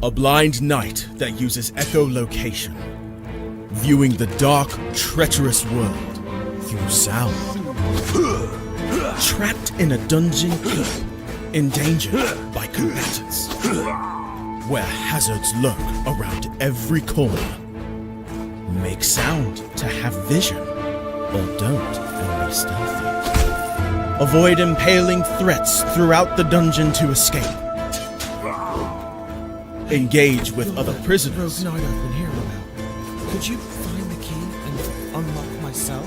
A blind knight that uses echolocation, viewing the dark, treacherous world through sound. Trapped in a dungeon keep, endangered by combatants, where hazards lurk around every corner. Make sound to have vision, or don't and be stealthy. Avoid impaling threats throughout the dungeon to escape. Engage with other prisoners. Rogue Knight I've been hearing about. Could you find the key and unlock my cell?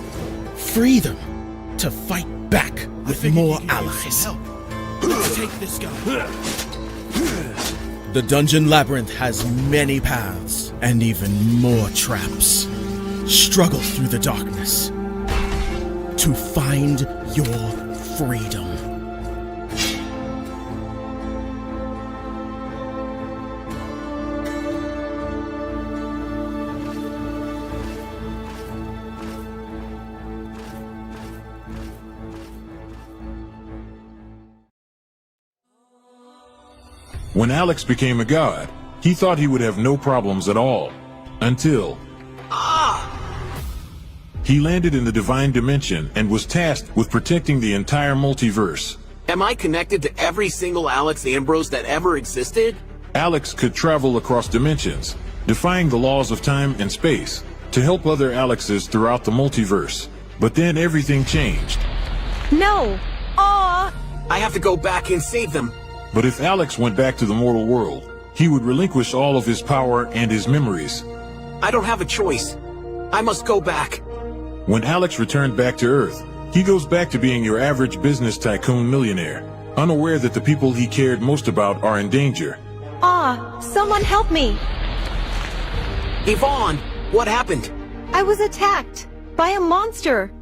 Free them to fight back with more allies. Let's take this guy. The Dungeon Labyrinth has many paths and even more traps. Struggle through the darkness to find your freedom. When Alex became a god, he thought he would have no problems at all. Until... he landed in the Divine Dimension and was tasked with protecting the entire multiverse. Am I connected to every single Alex Ambrose that ever existed? Alex could travel across dimensions, defying the laws of time and space, to help other Alexes throughout the multiverse. But then everything changed. No! Aw! I have to go back and save them. But if Alex went back to the mortal world, he would relinquish all of his power and his memories. I don't have a choice. I must go back. When Alex returned back to Earth, he goes back to being your average business tycoon millionaire, unaware that the people he cared most about are in danger. Someone help me! Yvonne, what happened? I was attacked by a monster.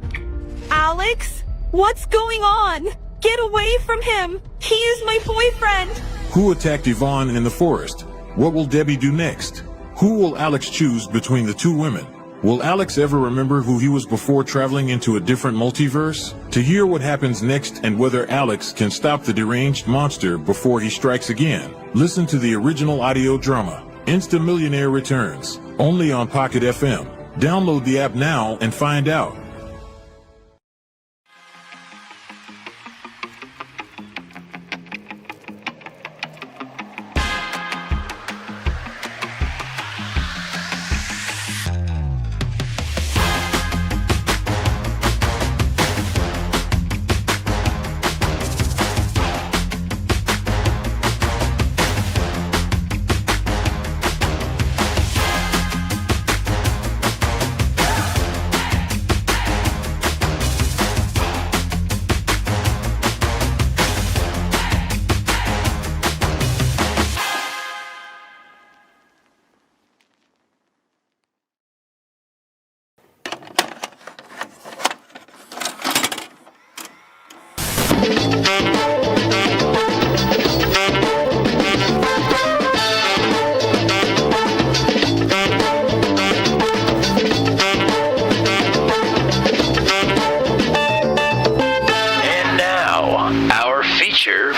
Alex? What's going on? Get away from him! He is my boyfriend! Who attacked Yvonne in the forest? What will Debbie do next? Who will Alex choose between the two women? Will Alex ever remember who he was before traveling into a different multiverse? To hear what happens next and whether Alex can stop the deranged monster before he strikes again, listen to the original audio drama, Insta Millionaire Returns, only on Pocket FM. Download the app now and find out.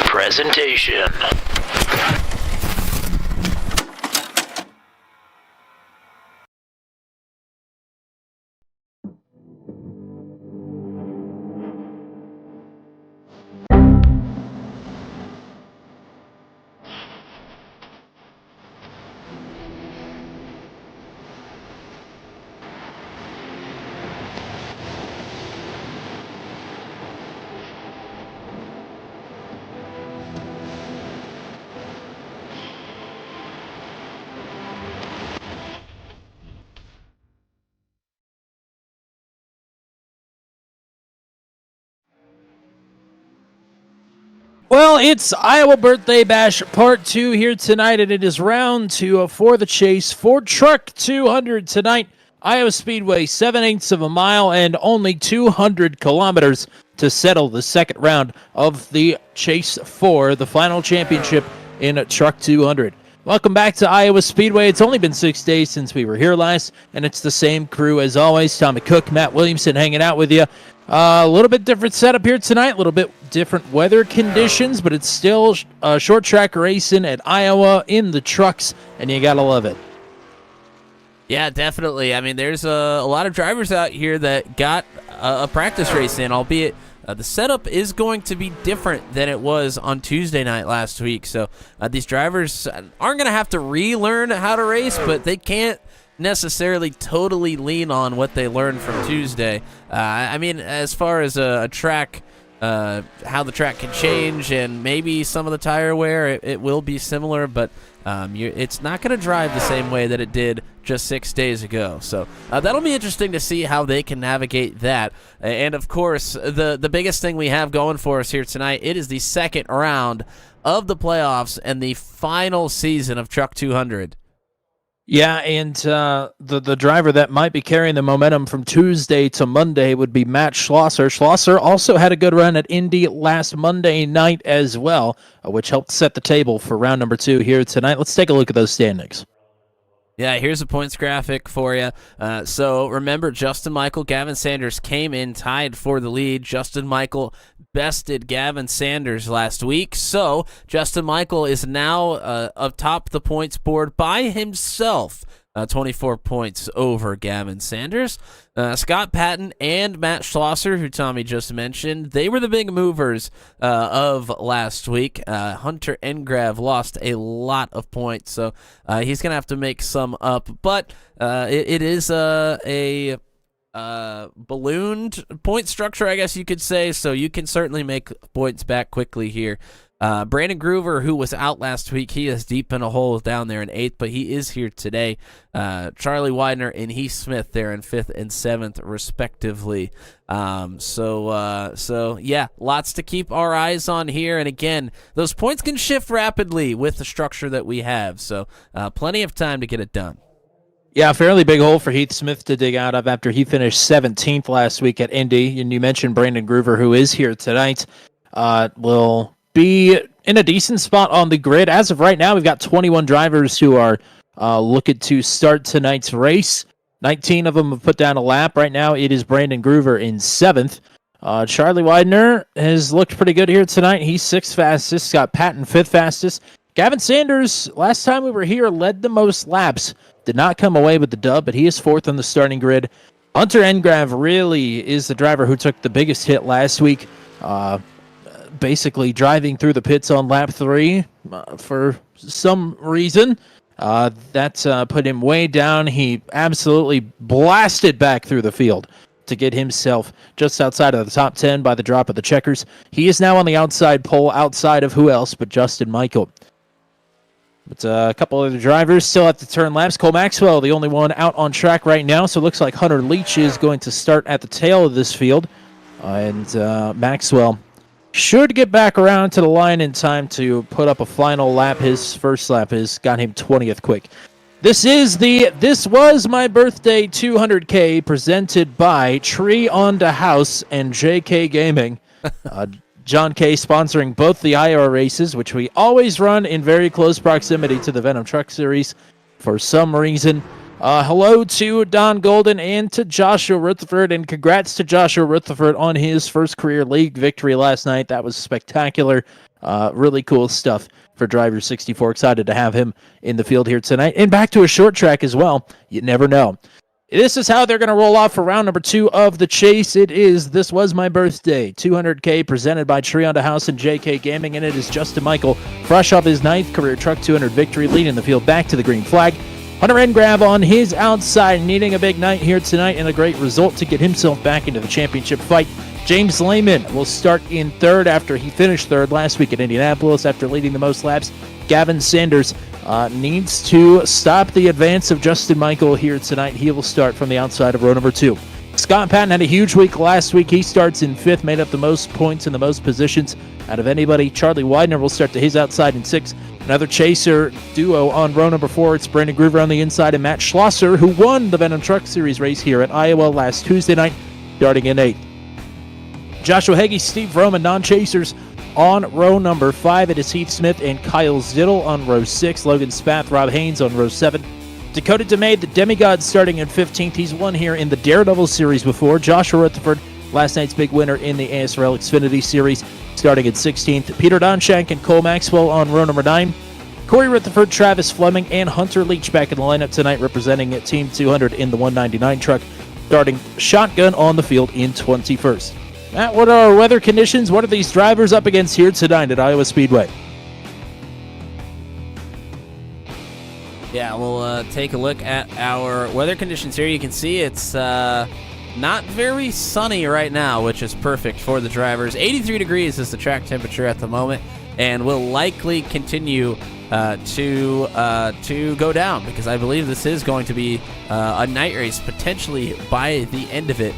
Presentation. Well, it's Iowa Birthday Bash Part 2 here tonight, and it is round 2 for the chase for Truck 200 tonight. Iowa Speedway, 7/8 of a mile and only 200 kilometers to settle the second round of the chase for the final championship in Truck 200. Welcome back to Iowa Speedway. It's only been 6 days since we were here last, and it's the same crew as always. Tommy Cook, Matt Williamson hanging out with you. A little bit different setup here tonight, a little bit different weather conditions, but it's still short track racing at Iowa in the trucks, and you gotta love it. Yeah, definitely. I mean, there's a lot of drivers out here that got a practice race in, albeit the setup is going to be different than it was on Tuesday night last week. So these drivers aren't going to have to relearn how to race, but they can't necessarily totally lean on what they learned from Tuesday. I mean, as far as a track, how the track can change and maybe some of the tire wear, it will be similar, but it's not going to drive the same way that it did just 6 days ago. So that'll be interesting to see how they can navigate that. And of course, the biggest thing we have going for us here tonight, it is the second round of the playoffs and the final season of Truck 200. Yeah, and the driver that might be carrying the momentum from Tuesday to Monday would be Matt Schlosser. Schlosser also had a good run at Indy last Monday night as well, which helped set the table for round number 2 here tonight. Let's take a look at those standings. Yeah, here's a points graphic for you. So remember, Justin Michael, Gavin Sanders came in tied for the lead. Justin Michael bested Gavin Sanders last week. So Justin Michael is now atop the points board by himself. 24 points over Gavin Sanders. Scott Patton and Matt Schlosser, who Tommy just mentioned, they were the big movers of last week. Hunter Engrav lost a lot of points, so he's going to have to make some up. But it is a ballooned point structure, I guess you could say, so you can certainly make points back quickly here. Brandon Groover, who was out last week, he is deep in a hole down there in 8th, but he is here today. Charlie Widener and Heath Smith there in 5th and 7th, respectively. So yeah, lots to keep our eyes on here. And again, those points can shift rapidly with the structure that we have. So plenty of time to get it done. Yeah, fairly big hole for Heath Smith to dig out of after he finished 17th last week at Indy. And you mentioned Brandon Groover, who is here tonight, will be in a decent spot on the grid. As of right now, we've got 21 drivers who are looking to start tonight's race. 19 of them have put down a lap. Right now, it is Brandon Groover in 7th. Charlie Widener has looked pretty good here tonight. He's 6th fastest. Scott Patton, 5th fastest. Gavin Sanders, last time we were here, led the most laps. Did not come away with the dub, but he is 4th on the starting grid. Hunter Engrav really is the driver who took the biggest hit last week. Basically driving through the pits on lap 3 for some reason. That put him way down. He absolutely blasted back through the field to get himself just outside of the top 10 by the drop of the checkers. He is now on the outside pole, outside of who else but Justin Michael. But a couple other drivers still have to turn laps. Cole Maxwell, the only one out on track right now, so it looks like Hunter Leach is going to start at the tail of this field. And Maxwell should get back around to the line in time to put up a final lap. His first lap has got him 20th quick. This was my birthday 200K presented by Tree on the House and JKay Gaming. John Kay sponsoring both the Iowa races, which we always run in very close proximity to the Venom Truck Series for some reason. Hello to Don Golden and to Joshua Rutherford, and congrats to Joshua Rutherford on his first career league victory last night. That was spectacular. Really cool stuff for Driver 64. Excited to have him in the field here tonight. And back to a short track as well. You never know. This is how they're going to roll off for round number 2 of the chase. It is This Was My Birthday 200K presented by Tree on the House and JKay Gaming, and it is Justin Michael, fresh off his 9th career Truck 200 victory, leading the field back to the green flag. Hunter Engrav on his outside, needing a big night here tonight and a great result to get himself back into the championship fight. James Lehman will start in 3rd after he finished 3rd last week at Indianapolis after leading the most laps. Gavin Sanders needs to stop the advance of Justin Michael here tonight. He will start from the outside of row number 2. Scott Patton had a huge week last week. He starts in 5th, made up the most points in the most positions out of anybody. Charlie Widener will start to his outside in 6th. Another chaser duo on row number 4. It's Brandon Groover on the inside and Matt Schlosser, who won the Venom Truck Series race here at Iowa last Tuesday night, starting in 8th. Joshua Hagee, Steve Vroman, non-chasers On row number 5, it is Heath Smith and Kyle Zittel. On row 6, Logan Spath, Rob Haynes on row 7. Dakota DeMay, the demigod, starting in 15th. He's won here in the Daredevil Series before. Joshua Rutherford, last night's big winner in the ASRL Xfinity Series, starting at 16th. Peter Donshank and Cole Maxwell on row number 9. Corey Rutherford, Travis Fleming, and Hunter Leach back in the lineup tonight, representing Team 200 in the 199 truck, starting shotgun on the field in 21st. Matt, what are our weather conditions? What are these drivers up against here tonight at Iowa Speedway? Yeah, we'll take a look at our weather conditions here. You can see it's not very sunny right now, which is perfect for the drivers. 83 degrees is the track temperature at the moment, and will likely continue to go down, because I believe this is going to be a night race potentially by the end of it.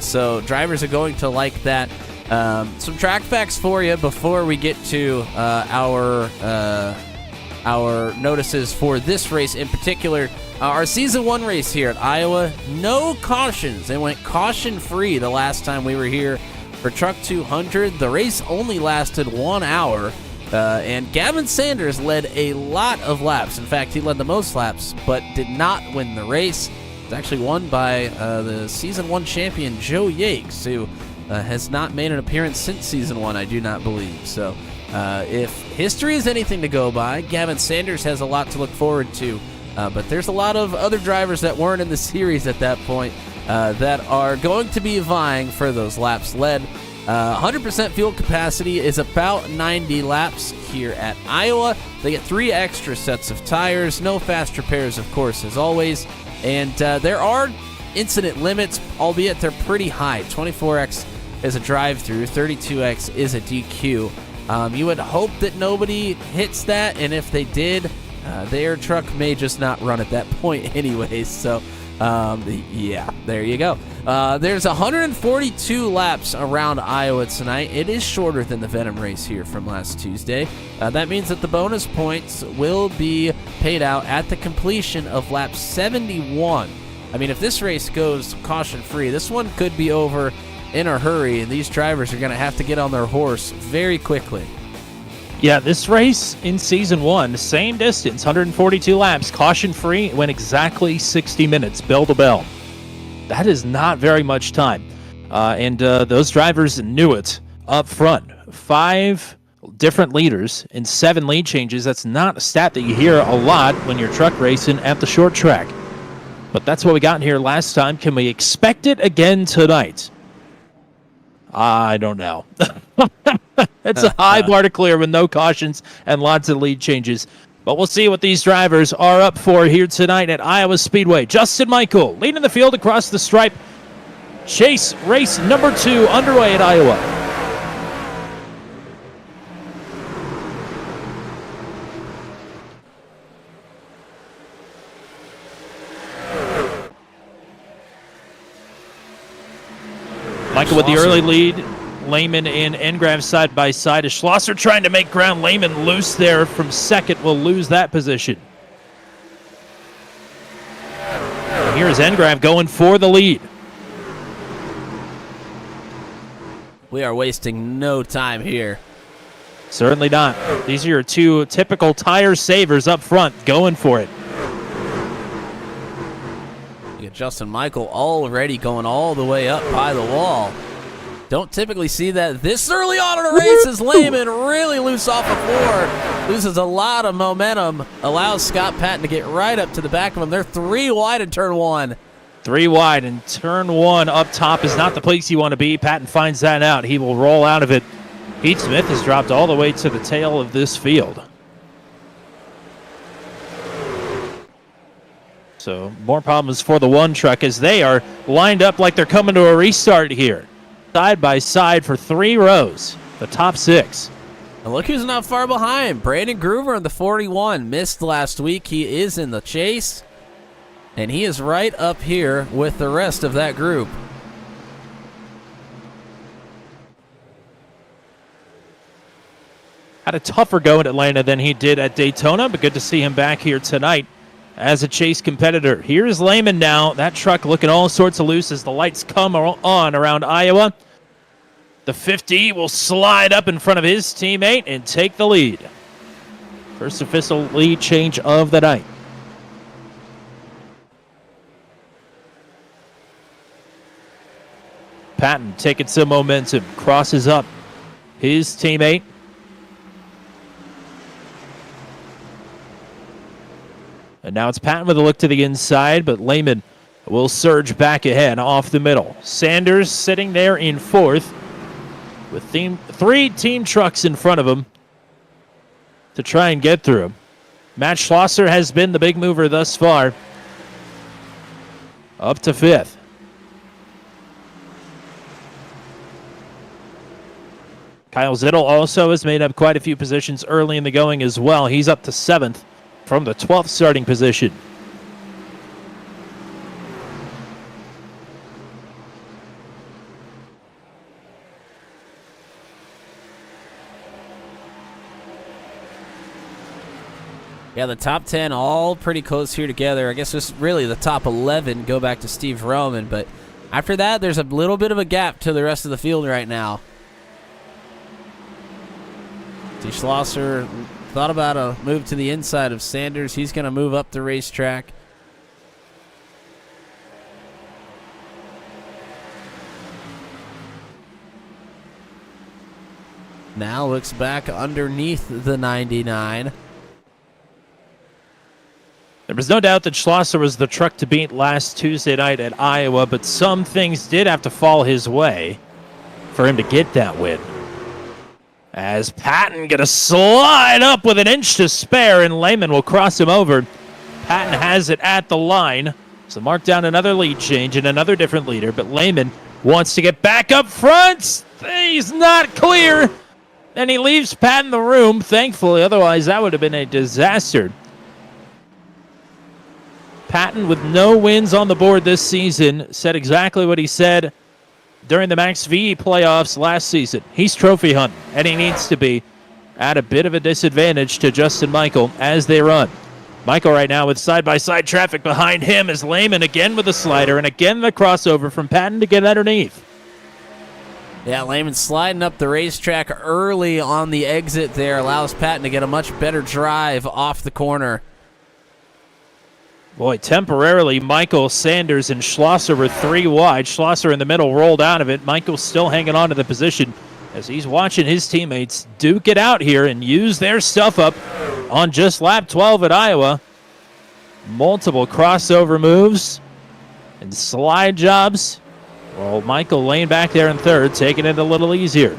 So drivers are going to like that. Some track facts for you before we get to our notices for this race in particular. Our Season 1 race here at Iowa, no cautions. They went caution-free the last time we were here for Truck 200. The race only lasted 1 hour, and Gavin Sanders led a lot of laps. In fact, he led the most laps, but did not win the race. It's actually won by the Season 1 champion, JKay, who has not made an appearance since Season 1, I do not believe. So if history is anything to go by, Gavin Sanders has a lot to look forward to. But there's a lot of other drivers that weren't in the series at that point that are going to be vying for those laps led. 100% fuel capacity is about 90 laps here at Iowa. They get 3 extra sets of tires, no fast repairs, of course, as always. And there are incident limits, albeit they're pretty high. 24x is a drive-through, 32x is a DQ. You would hope that nobody hits that, and if they did, their truck may just not run at that point anyways. So, yeah, there you go. There's 142 laps around Iowa tonight. It is shorter than the Venom race here from last Tuesday. That means that the bonus points will be paid out at the completion of lap 71. I mean, if this race goes caution-free, this one could be over in a hurry, and these drivers are going to have to get on their horse very quickly. Yeah, this race in Season 1, same distance, 142 laps, caution-free, went exactly 60 minutes, bell to bell. That is not very much time. And those drivers knew it up front. 5 different leaders and 7 lead changes. That's not a stat that you hear a lot when you're truck racing at the short track. But that's what we got here last time. Can we expect it again tonight? I don't know. It's a high bar to clear with no cautions and lots of lead changes. But we'll see what these drivers are up for here tonight at Iowa Speedway. Justin Michael leading the field across the stripe. Chase race number 2 underway at Iowa. Michael with the early lead. Lehman and Engram side by side. As Schlosser trying to make ground. Lehman loose there from second. Will lose that position. And here's Engram going for the lead. We are wasting no time here. Certainly not. These are your 2 typical tire savers up front going for it. You get Justin Michael already going all the way up by the wall. Don't typically see that this early on in a race as Lehman really loose off the floor. Loses a lot of momentum. Allows Scott Patton to get right up to the back of him. They're 3 wide in turn 1. 3 wide, and turn 1 up top is not the place you want to be. Patton finds that out. He will roll out of it. Pete Smith has dropped all the way to the tail of this field. So more problems for the 1 truck as they are lined up like they're coming to a restart here. Side by side for 3 rows, the top 6. And look who's not far behind. Brandon Groover in the 41. Missed last week. He is in the chase. And he is right up here with the rest of that group. Had a tougher go in Atlanta than he did at Daytona, but good to see him back here tonight as a chase competitor. Here's Lehman now. That truck looking all sorts of loose as the lights come on around Iowa. The 50 will slide up in front of his teammate and take the lead. First official lead change of the night. Patton taking some momentum, crosses up his teammate. And now it's Patton with a look to the inside, but Lehman will surge back ahead off the middle. Sanders sitting there in fourth with three team trucks in front of him to try and get through him. Matt Schlosser has been the big mover thus far, up to fifth. Kyle Zittel also has made up quite a few positions early in the going as well. He's up to seventh from the 12th starting position. Yeah, the top 10 all pretty close here together. I guess just really the top 11 go back to Steve Roman, but after that, there's a little bit of a gap to the rest of the field right now. D. Schlosser thought about a move to the inside of Sanders. He's going to move up the racetrack. Now looks back underneath the 99. There was no doubt that Schlosser was the truck to beat last Tuesday night at Iowa, but some things did have to fall his way for him to get that win. As Patton gonna slide up with an inch to spare, and Lehman will cross him over. Patton has it at the line, so mark down another lead change and another different leader, but Lehman wants to get back up front. He's not clear, and he leaves Patton the room, thankfully, otherwise that would have been a disaster. Patton, with no wins on the board this season, said exactly what he said during the Max V playoffs last season. He's trophy hunting, and he needs to be at a bit of a disadvantage to Justin Michael as they run. Michael right now with side-by-side traffic behind him is Lehman again with the slider, and again the crossover from Patton to get underneath. Yeah, Lehman sliding up the racetrack early on the exit there allows Patton to get a much better drive off the corner. Boy, temporarily, Michael, Sanders, and Schlosser were three wide. Schlosser in the middle rolled out of it. Michael still hanging on to the position as he's watching his teammates duke it out here and use their stuff up on just lap 12 at Iowa. Multiple crossover moves and slide jobs. Well, Michael laying back there in third, taking it a little easier.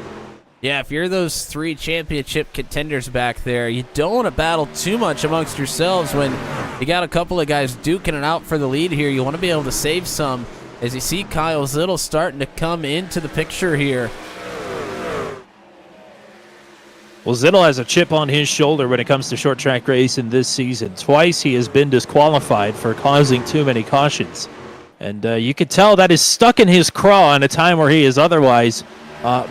Yeah, if you're those three championship contenders back there, you don't want to battle too much amongst yourselves when you got a couple of guys duking it out for the lead here. You want to be able to save some as you see Kyle Zittel starting to come into the picture here. Well, Zittel has a chip on his shoulder when it comes to short track racing this season. Twice he has been disqualified for causing too many cautions. And you could tell that is stuck in his craw in a time where he has otherwise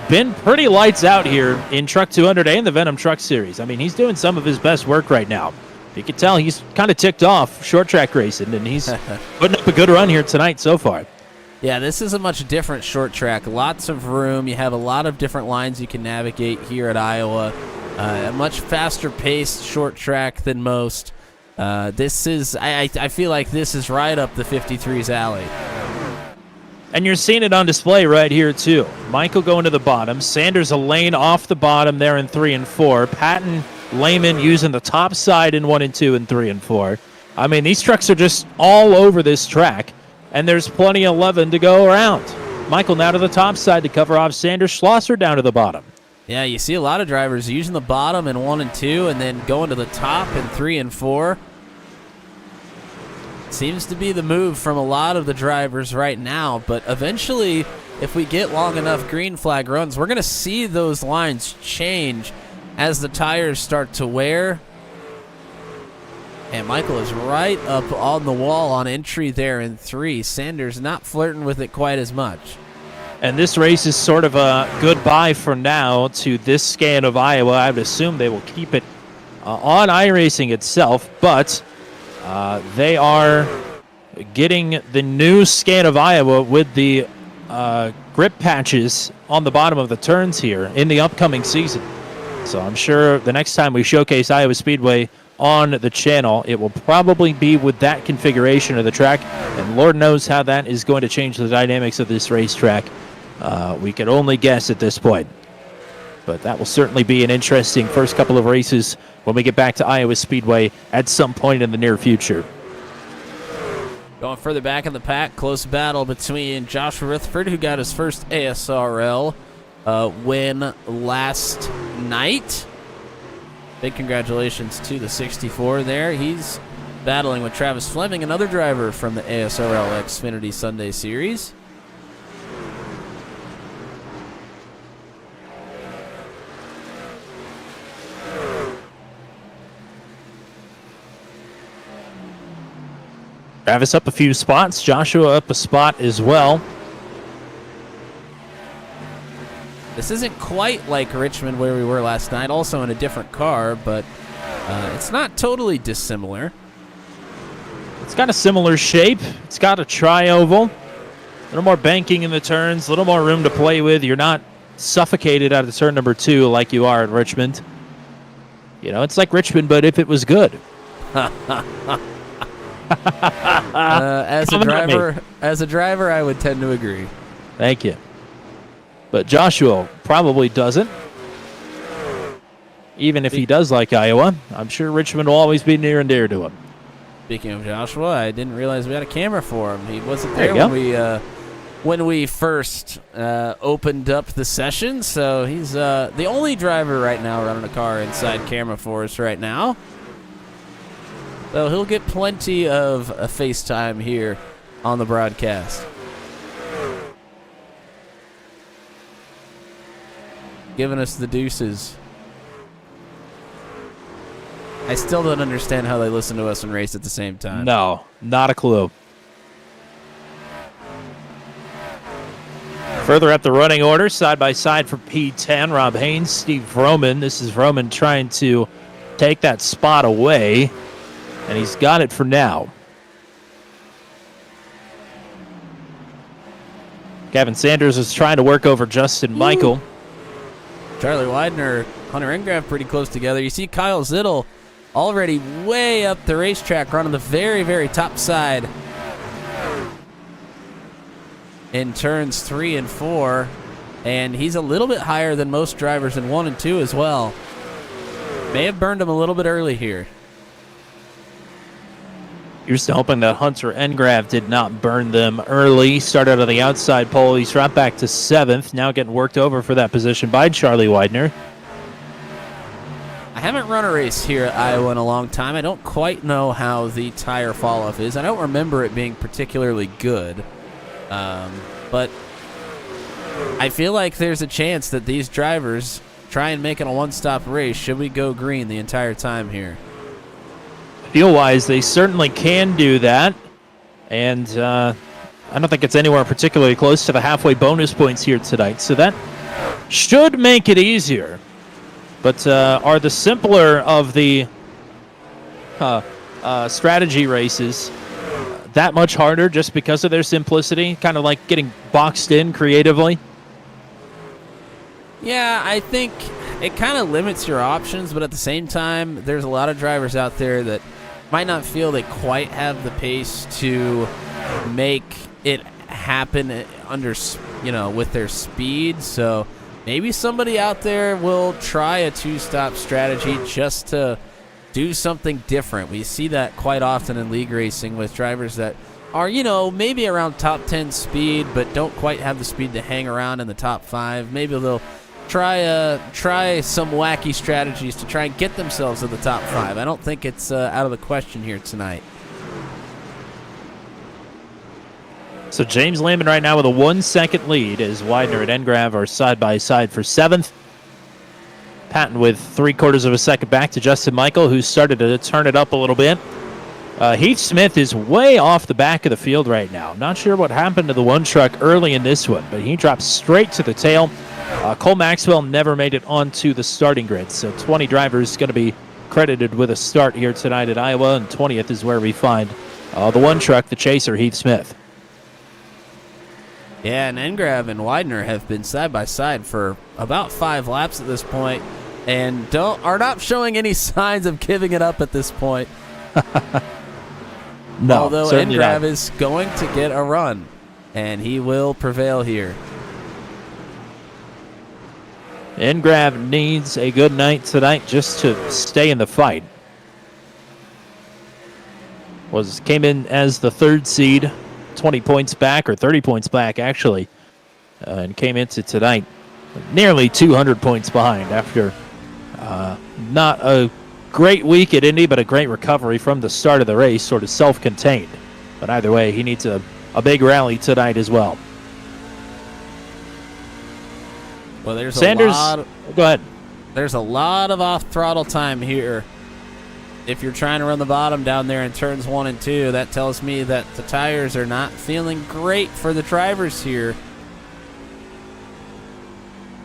been pretty lights out here in Truck 200 and the Venom Truck Series. I mean, he's doing some of his best work right now. You can tell he's kind of ticked off short track racing, and he's putting up a good run here tonight so far. Yeah, this is a much different short track. Lots of room. You have a lot of different lines you can navigate here at Iowa. A much faster paced short track than most. This is, I feel like this is right up the 53's alley. And you're seeing it on display right here, too. Michael going to the bottom. Sanders a lane off the bottom there in 3 and 4. Patton, Lehman using the top side in 1 and 2 and 3 and 4. I mean, these trucks are just all over this track, and there's plenty of 11 to go around. Michael now to the top side to cover off Sanders. Schlosser down to the bottom. Yeah, you see a lot of drivers using the bottom in 1 and 2 and then going to the top in 3 and 4. Seems to be the move from a lot of the drivers right now, but eventually, if we get long enough green flag runs, we're going to see those lines change as the tires start to wear. And Michael is right up on the wall on entry there in 3. Sanders not flirting with it quite as much. And this race is sort of a goodbye for now to this scan of Iowa. I would assume they will keep it on iRacing itself, but they are getting the new scan of Iowa with the grip patches on the bottom of the turns here in the upcoming season. So I'm sure the next time we showcase Iowa Speedway on the channel, it will probably be with that configuration of the track, and Lord knows how that is going to change the dynamics of this racetrack. We can only guess at this point. But that will certainly be an interesting first couple of races when we get back to Iowa Speedway at some point in the near future. Going further back in the pack, close battle between Joshua Rutherford, who got his first ASRL win last night. Big congratulations to the 64 there. He's battling with Travis Fleming, another driver from the ASRL Xfinity Sunday Series. Travis up a few spots, Joshua up a spot as well. This isn't quite like Richmond where we were last night, also in a different car, but it's not totally dissimilar. It's got a similar shape. It's got a tri-oval. A little more banking in the turns, a little more room to play with. You're not suffocated out of turn number 2 like you are at Richmond. You know, it's like Richmond, but if it was good. As a driver, I would tend to agree. Thank you. But Joshua probably doesn't. Even if he does like Iowa, I'm sure Richmond will always be near and dear to him. Speaking of Joshua, I didn't realize we had a camera for him. He wasn't There there you when we first opened up the session, so he's the only driver right now running a car inside camera for us right now. So he'll get plenty of FaceTime here on the broadcast. Giving us the deuces. I still don't understand how they listen to us and race at the same time. No, not a clue. Further up the running order, side by side for P10, Rob Haynes, Steve Vroman. This is Vroman trying to take that spot away, and he's got it for now. Gavin Sanders is trying to work over Justin Michael. Charlie Widener, Hunter Engraff pretty close together. You see Kyle Zittel already way up the racetrack running the very, very top side in turns 3 and 4. And he's a little bit higher than most drivers in 1 and 2 as well. May have burned him a little bit early here. Here's to hoping that Hunter Engraff did not burn them early. Started on the outside pole. He's dropped back to 7th. Now getting worked over for that position by Charlie Widener. I haven't run a race here at Iowa in a long time. I don't quite know how the tire fall-off is. I don't remember it being particularly good. But I feel like there's a chance that these drivers try and make it a one-stop race should we go green the entire time here. Feel-wise, they certainly can do that. And I don't think it's anywhere particularly close to the halfway bonus points here tonight. So that should make it easier. But are the simpler of the strategy races that much harder just because of their simplicity? Kind of like getting boxed in creatively? Yeah, I think it kind of limits your options, but at the same time, there's a lot of drivers out there that might not feel they quite have the pace to make it happen under, with their speed. So maybe somebody out there will try a two-stop strategy just to do something different. We see that quite often in league racing with drivers that are, maybe around top 10 speed, but don't quite have the speed to hang around in the top 5. Maybe they'll try some wacky strategies to try and get themselves to the top 5. I don't think it's out of the question here tonight. So James Lambert right now with a 1-second lead as Widener and Engraff are side by side for 7th. Patton with 3/4 of a second back to Justin Michael, who started to turn it up a little bit. Heath Smith is way off the back of the field right now. Not sure what happened to the one truck early in this one, but he dropped straight to the tail. Cole Maxwell never made it onto the starting grid, so 20 drivers going to be credited with a start here tonight at Iowa, and 20th is where we find the one truck, the chaser, Heath Smith. Yeah, and Engrav and Widener have been side by side for about 5 laps at this point, and are not showing any signs of giving it up at this point. No, although certainly Engrav not. is going to get a run, and he will prevail here. Engrav needs a good night tonight just to stay in the fight. Came in as the 3rd seed, 20 points back, or 30 points back actually, and came into tonight nearly 200 points behind after not a great week at Indy, but a great recovery from the start of the race, sort of self-contained. But either way, he needs a big rally tonight as well. Well, there's Sanders, go ahead. There's a lot of off-throttle time here. If you're trying to run the bottom down there in turns 1 and 2, that tells me that the tires are not feeling great for the drivers here.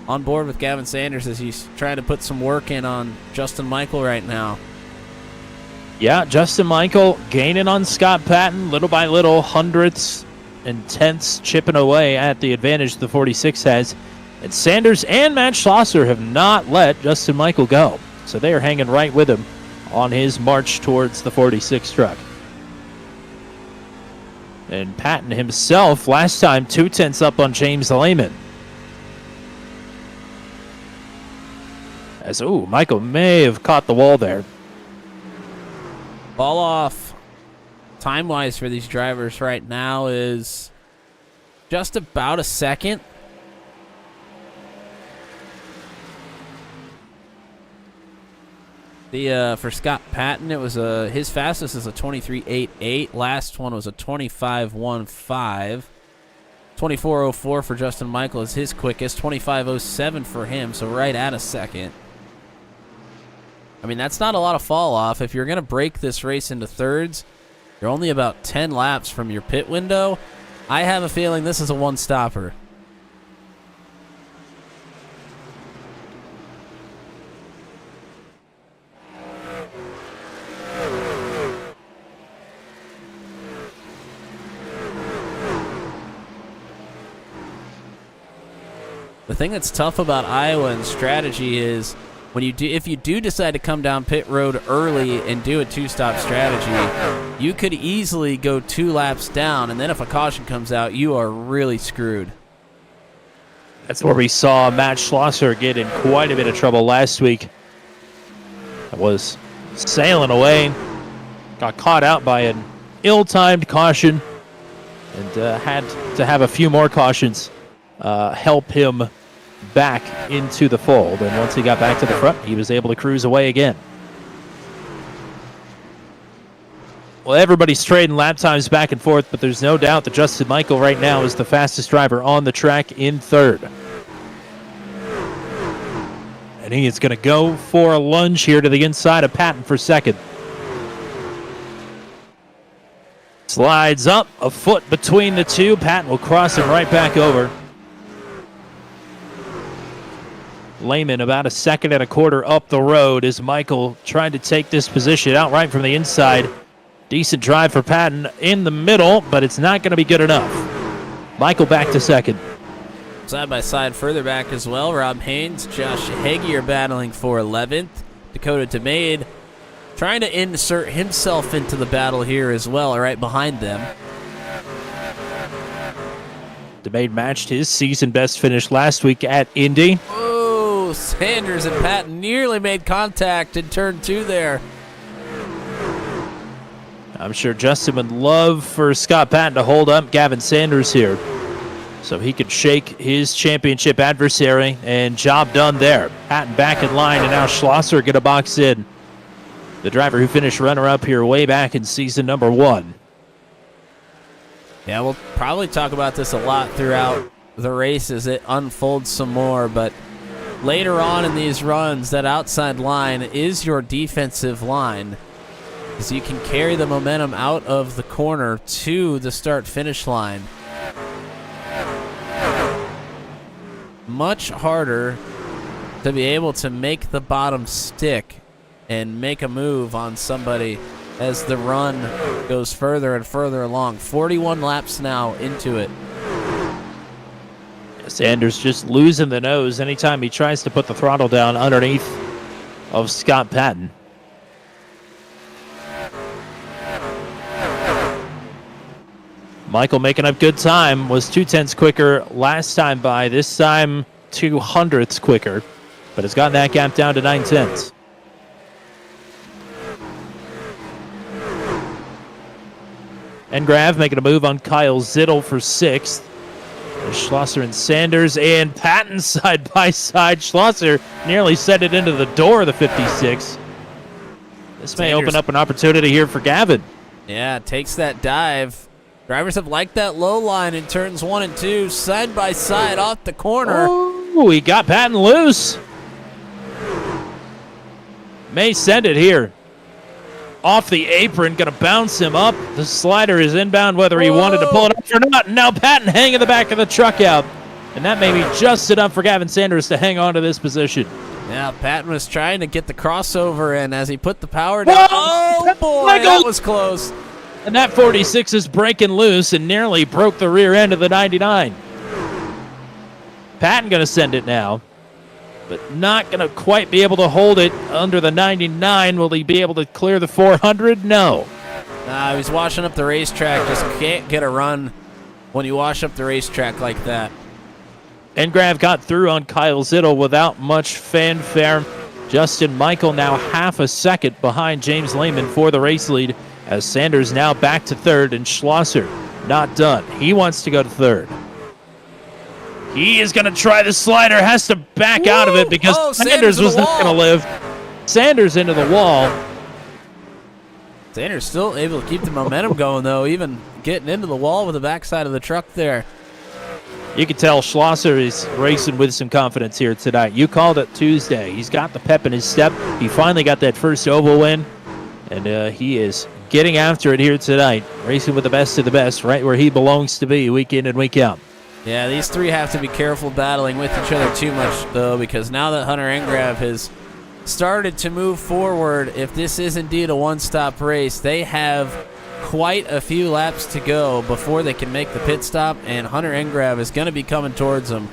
On board with Gavin Sanders as he's trying to put some work in on Justin Michael right now. Yeah, Justin Michael gaining on Scott Patton, little by little, hundredths and tenths chipping away at the advantage the 46 has. And Sanders and Matt Schlosser have not let Justin Michael go. So they are hanging right with him on his march towards the 46 truck. And Patton himself, last time, 2/10 up on James Lehman. Michael may have caught the wall there. Ball off. Time-wise for these drivers right now is just about a second. For Scott Patton, it was his fastest is a 23.88. Last one was a 25.15. 24.04 for Justin Michael is his quickest. 25.07 for him, so right at a second. I mean, that's not a lot of fall off. If you're going to break this race into thirds, you're only about 10 laps from your pit window. I have a feeling this is a one-stopper. The thing that's tough about Iowa and strategy is if you do decide to come down pit road early and do a 2-stop strategy, you could easily go 2 laps down, and then if a caution comes out, you are really screwed. That's where we saw Matt Schlosser get in quite a bit of trouble last week. It was sailing away, got caught out by an ill-timed caution, and had to have a few more cautions help him back into the fold. And once he got back to the front, he was able to cruise away again. Well, everybody's trading lap times back and forth, but there's no doubt that Justin Michael right now is the fastest driver on the track in third. And he is going to go for a lunge here to the inside of Patton for second. Slides up, a foot between the two. Patton will cross him right back over. Lehman about a second and a quarter up the road as Michael tried to take this position outright from the inside. Decent drive for Patton in the middle, but it's not going to be good enough. Michael back to second. Side by side further back as well. Rob Haynes, Josh Hagee are battling for 11th. Dakota DeMade trying to insert himself into the battle here as well, right behind them. DeMade matched his season best finish last week at Indy. Oh, Sanders and Patton nearly made contact in turn 2 there. I'm sure Justin would love for Scott Patton to hold up Gavin Sanders here so he could shake his championship adversary, and job done there. Patton back in line, and now Schlosser going to box in. The driver who finished runner-up here way back in season number 1. Yeah, we'll probably talk about this a lot throughout the race as it unfolds some more, but later on in these runs, that outside line is your defensive line, because you can carry the momentum out of the corner to the start-finish line. Much harder to be able to make the bottom stick and make a move on somebody as the run goes further and further along. 41 laps now into it. Sanders just losing the nose anytime he tries to put the throttle down underneath of Scott Patton. Michael making up good time, was 0.2 quicker last time by, this time 0.02 quicker, but has gotten that gap down to 0.9. Engrav making a move on Kyle Zittel for 6th. Schlosser and Sanders and Patton side by side. Schlosser nearly sent it into the door of the 56. This may open up an opportunity here for Gavin. Yeah, takes that dive. Drivers have liked that low line in turns 1 and 2, side by side off the corner. Oh, he got Patton loose. May send it here. Off the apron, going to bounce him up. The slider is inbound, whether he wanted to pull it up or not. Now Patton hanging the back of the truck out. And that may be just enough for Gavin Sanders to hang on to this position. Yeah, Patton was trying to get the crossover in as he put the power down. Oh, boy, that was close. And that 46 is breaking loose and nearly broke the rear end of the 99. Patton going to send it now, but not going to quite be able to hold it under the 99. Will he be able to clear the 400? No. He's washing up the racetrack. Just can't get a run when you wash up the racetrack like that. Engrav got through on Kyle Zittel without much fanfare. Justin Michael now half a second behind James Lehman for the race lead, as Sanders now back to 3rd and Schlosser not done. He wants to go to 3rd. He is going to try the slider, has to back out of it because Sanders was not going to live. Sanders into the wall. Sanders still able to keep the momentum going, though, even getting into the wall with the backside of the truck there. You can tell Schlosser is racing with some confidence here tonight. You called it Tuesday. He's got the pep in his step. He finally got that first oval win, and he is getting after it here tonight, racing with the best of the best, right where he belongs to be week in and week out. Yeah, these three have to be careful battling with each other too much, though, because now that Hunter Engrav has started to move forward, if this is indeed a one-stop race, they have quite a few laps to go before they can make the pit stop, and Hunter Engrav is going to be coming towards them.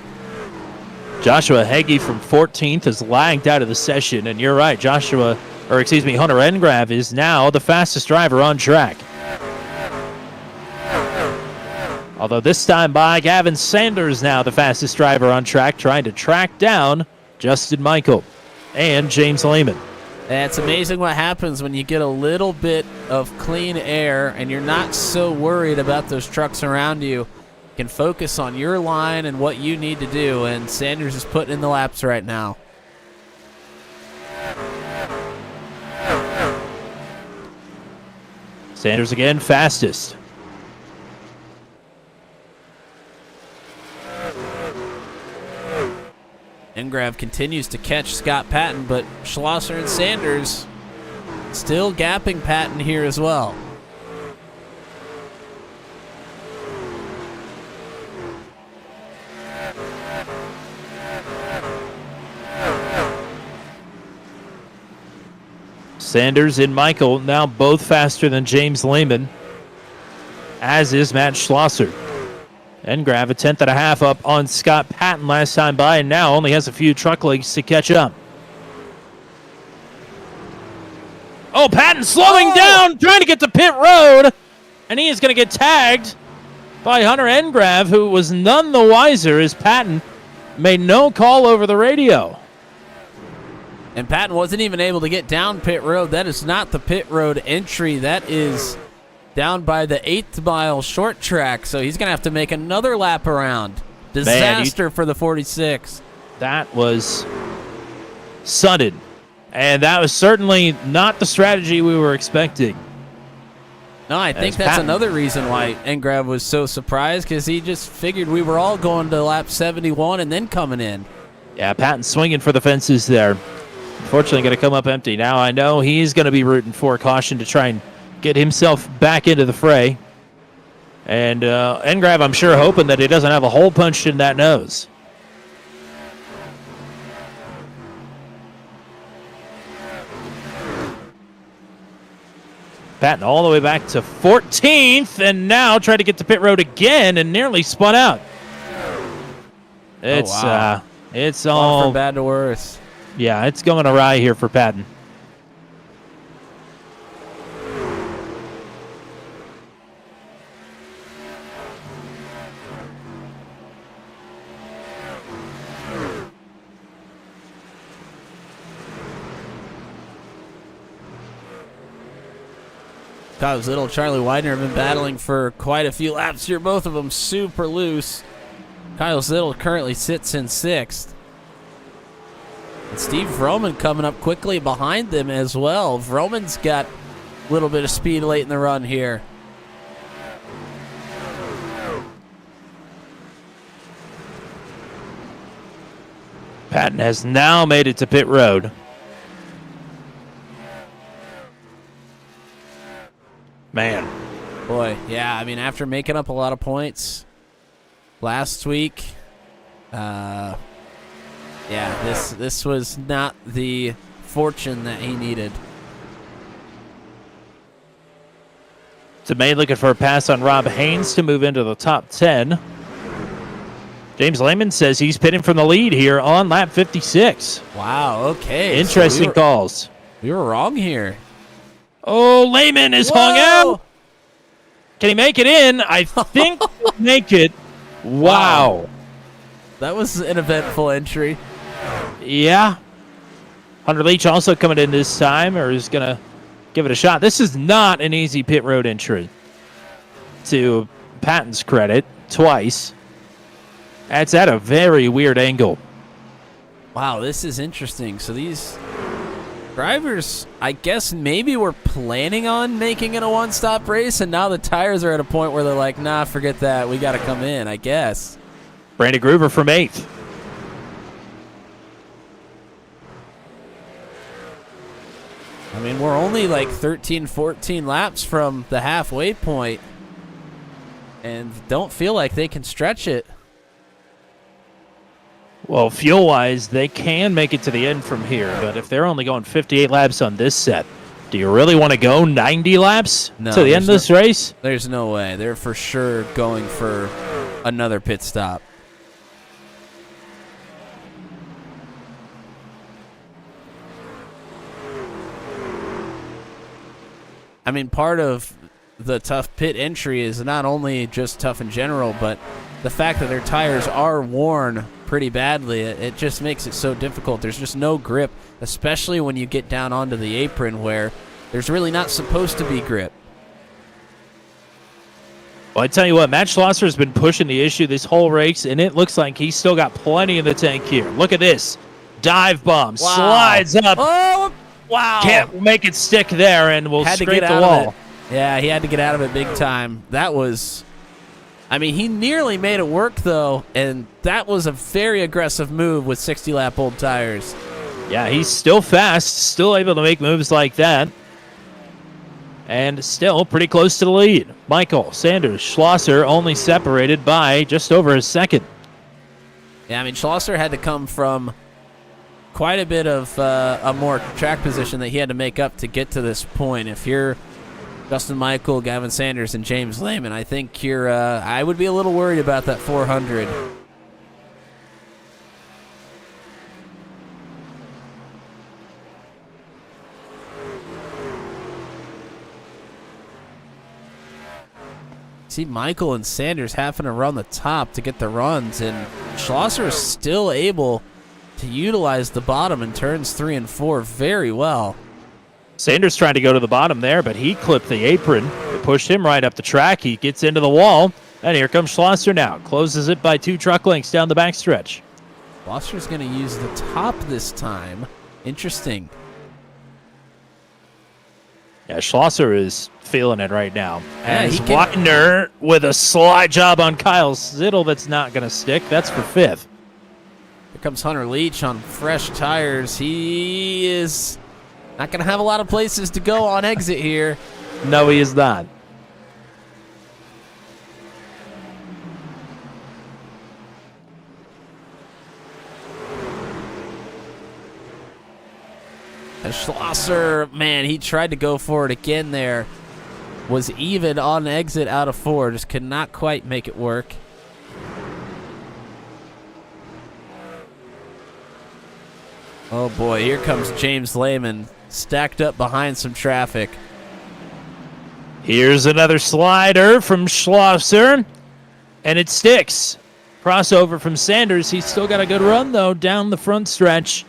Joshua Heggie from 14th has lagged out of the session, and you're right, Hunter Engrav is now the fastest driver on track. Although this time by, Gavin Sanders now the fastest driver on track, trying to track down Justin Michael and James Lehman. It's amazing what happens when you get a little bit of clean air and you're not so worried about those trucks around you. You can focus on your line and what you need to do, and Sanders is putting in the laps right now. Sanders again, fastest. Engrav continues to catch Scott Patton, but Schlosser and Sanders still gapping Patton here as well. Sanders and Michael now both faster than James Lehman, as is Matt Schlosser. Engrav a 10.5 up on Scott Patton last time by, and now only has a few truck legs to catch up. Oh, Patton slowing down, trying to get to pit road, and he is going to get tagged by Hunter Engrav, who was none the wiser as Patton made no call over the radio. And Patton wasn't even able to get down pit road. That is not the pit road entry. That is down by the 8th mile short track, so he's going to have to make another lap around. Disaster for the 46. That was sudden, and that was certainly not the strategy we were expecting. No, I think that's another reason why Engrav was so surprised, because he just figured we were all going to lap 71 and then coming in. Yeah, Patton swinging for the fences there. Unfortunately, going to come up empty. Now I know he's going to be rooting for caution to try and get himself back into the fray. And Engrav, I'm sure, hoping that he doesn't have a hole punched in that nose. Patton all the way back to 14th, and now trying to get to pit road again and nearly spun out. It's wow. it's Gone all from bad to worse. yeah, it's going awry here for Patton. Kyle Zittel, Charlie Widener have been battling for quite a few laps here. Both of them super loose. Kyle Zittel currently sits in 6th. And Steve Vroman coming up quickly behind them as well. Vroman's got a little bit of speed late in the run here. Patton has now made it to pit road. Man, Boy, yeah, I mean, after making up a lot of points last week, yeah, this was not the fortune that he needed. Tomei looking for a pass on Rob Haynes to move into the top 10. James Lehman says he's pitting from the lead here on lap 56. Wow, okay. Interesting calls. We were wrong here. Oh, Lehman is hung out. Can he make it in? I think he'll make it. Wow. That was an eventful entry. Yeah. Hunter Leach also coming in this time, or is going to give it a shot. This is not an easy pit road entry. To Patton's credit, twice. That's at a very weird angle. Wow, this is interesting. So these drivers, I guess maybe were planning on making it a one-stop race, and now the tires are at a point where they're like, nah, forget that. We got to come in, I guess. Brandon Groover from 8th. I mean, we're only like 13, 14 laps from the halfway point, and don't feel like they can stretch it. Well, fuel-wise, they can make it to the end from here, but if they're only going 58 laps on this set, do you really want to go 90 laps to the end of this race? There's no way. They're for sure going for another pit stop. I mean, part of the tough pit entry is not only just tough in general, but the fact that their tires are worn pretty badly. It just makes it so difficult. There's just no grip, especially when you get down onto the apron where there's really not supposed to be grip. Well, I tell you what, Matt Schlosser has been pushing the issue this whole race, and it looks like he's still got plenty in the tank here. Look at this. Dive bomb. Wow. Slides up. Oh, wow. Can't make it stick there, and will Had to scrape get the out wall. of it. Yeah, he had to get out of it big time. That was, I mean, he nearly made it work, though, and that was a very aggressive move with 60-lap-old tires. Yeah, he's still fast, still able to make moves like that. And still pretty close to the lead. Michael, Sanders, Schlosser only separated by just over a second. Yeah, I mean, Schlosser had to come from quite a bit of a more track position that he had to make up to get to this point. If you're Justin Michael, Gavin Sanders, and James Lehman, I think you're, I would be a little worried about that 400. See Michael and Sanders having to run the top to get the runs, and Schlosser is still able to utilize the bottom in turns 3 and 4 very well. Sanders trying to go to the bottom there, but he clipped the apron. It pushed him right up the track. He gets into the wall, and here comes Schlosser now. Closes it by 2 truck lengths down the backstretch. Schlosser's going to use the top this time. Interesting. Yeah, Schlosser is feeling it right now. Yeah, As he can- Widener with a slide job on Kyle Zittel that's not going to stick. That's for 5th. Here comes Hunter Leach on fresh tires. He is not going to have a lot of places to go on exit here. No, he is not. And Schlosser, man, he tried to go for it again there. Was even on exit out of 4. Just could not quite make it work. Oh boy, here comes James Lehman, stacked up behind some traffic. Here's another slider from Schlosser, and it sticks. Crossover from Sanders. He's still got a good run, though, down the front stretch.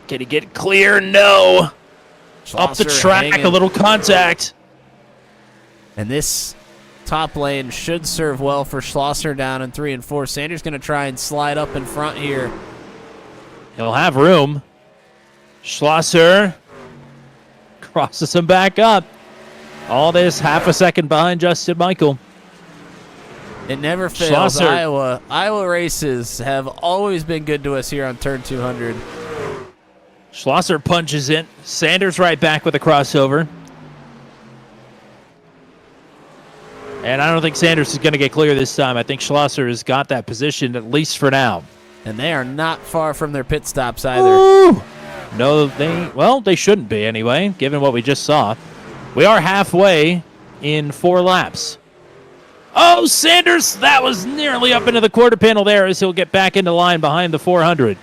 Can he get clear? No. Up the Schlosser track, hanging. a little contact. And this top lane should serve well for Schlosser down in 3 and 4. Sanders going to try and slide up in front here. He'll have room. Schlosser crosses him back up. All this half a second behind Justin Michael. It never fails. Schlosser. Iowa races have always been good to us here on turn 200. Schlosser punches in. Sanders right back with a crossover. And I don't think Sanders is going to get clear this time. I think Schlosser has got that position, at least for now. And they are not far from their pit stops either. Ooh. No, they shouldn't be anyway, given what we just saw. We are halfway in 4 laps. Oh, Sanders, that was nearly up into the quarter panel there as he'll get back into line behind the 400.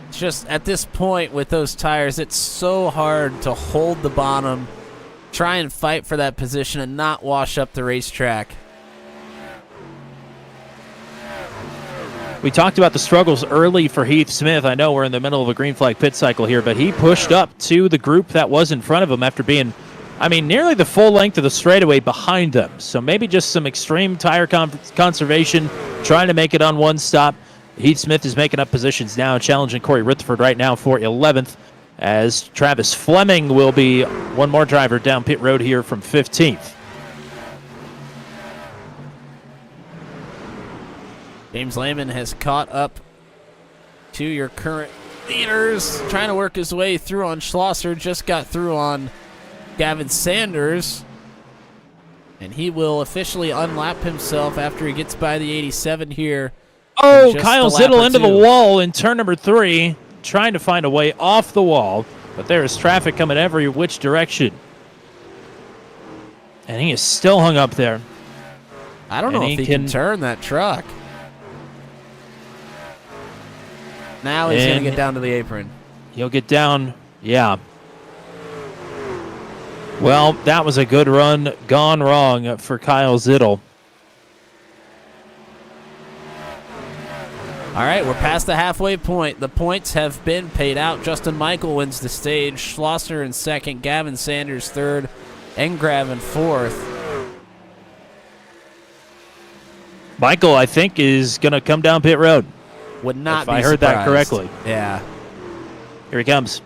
It's just at this point with those tires, it's so hard to hold the bottom, try and fight for that position and not wash up the racetrack. We talked about the struggles early for Heath Smith. I know we're in the middle of a green flag pit cycle here, but he pushed up to the group that was in front of him after being, nearly the full length of the straightaway behind them. So maybe just some extreme tire conservation, trying to make it on one stop. Heath Smith is making up positions now, challenging Corey Rutherford right now for 11th, as Travis Fleming will be one more driver down pit road here from 15th. James Lehman has caught up to your current leaders, trying to work his way through on Schlosser, just got through on Gavin Sanders, and he will officially unlap himself after he gets by the 87 here. Oh, Just Kyle a lap or Zittel into the two. wall in turn number 3, trying to find a way off the wall, but there is traffic coming every which direction. And he is still hung up there. I don't know if he can turn that truck. Now he's going to get down to the apron. He'll get down, yeah. Well, that was a good run gone wrong for Kyle Zittel. All right, we're past the halfway point. The points have been paid out. Justin Michael wins the stage. Schlosser in second. Gavin Sanders third. Engrav in fourth. Michael, I think, is going to come down pit road. Would not If be I heard that surprised. correctly. Yeah. Here he comes.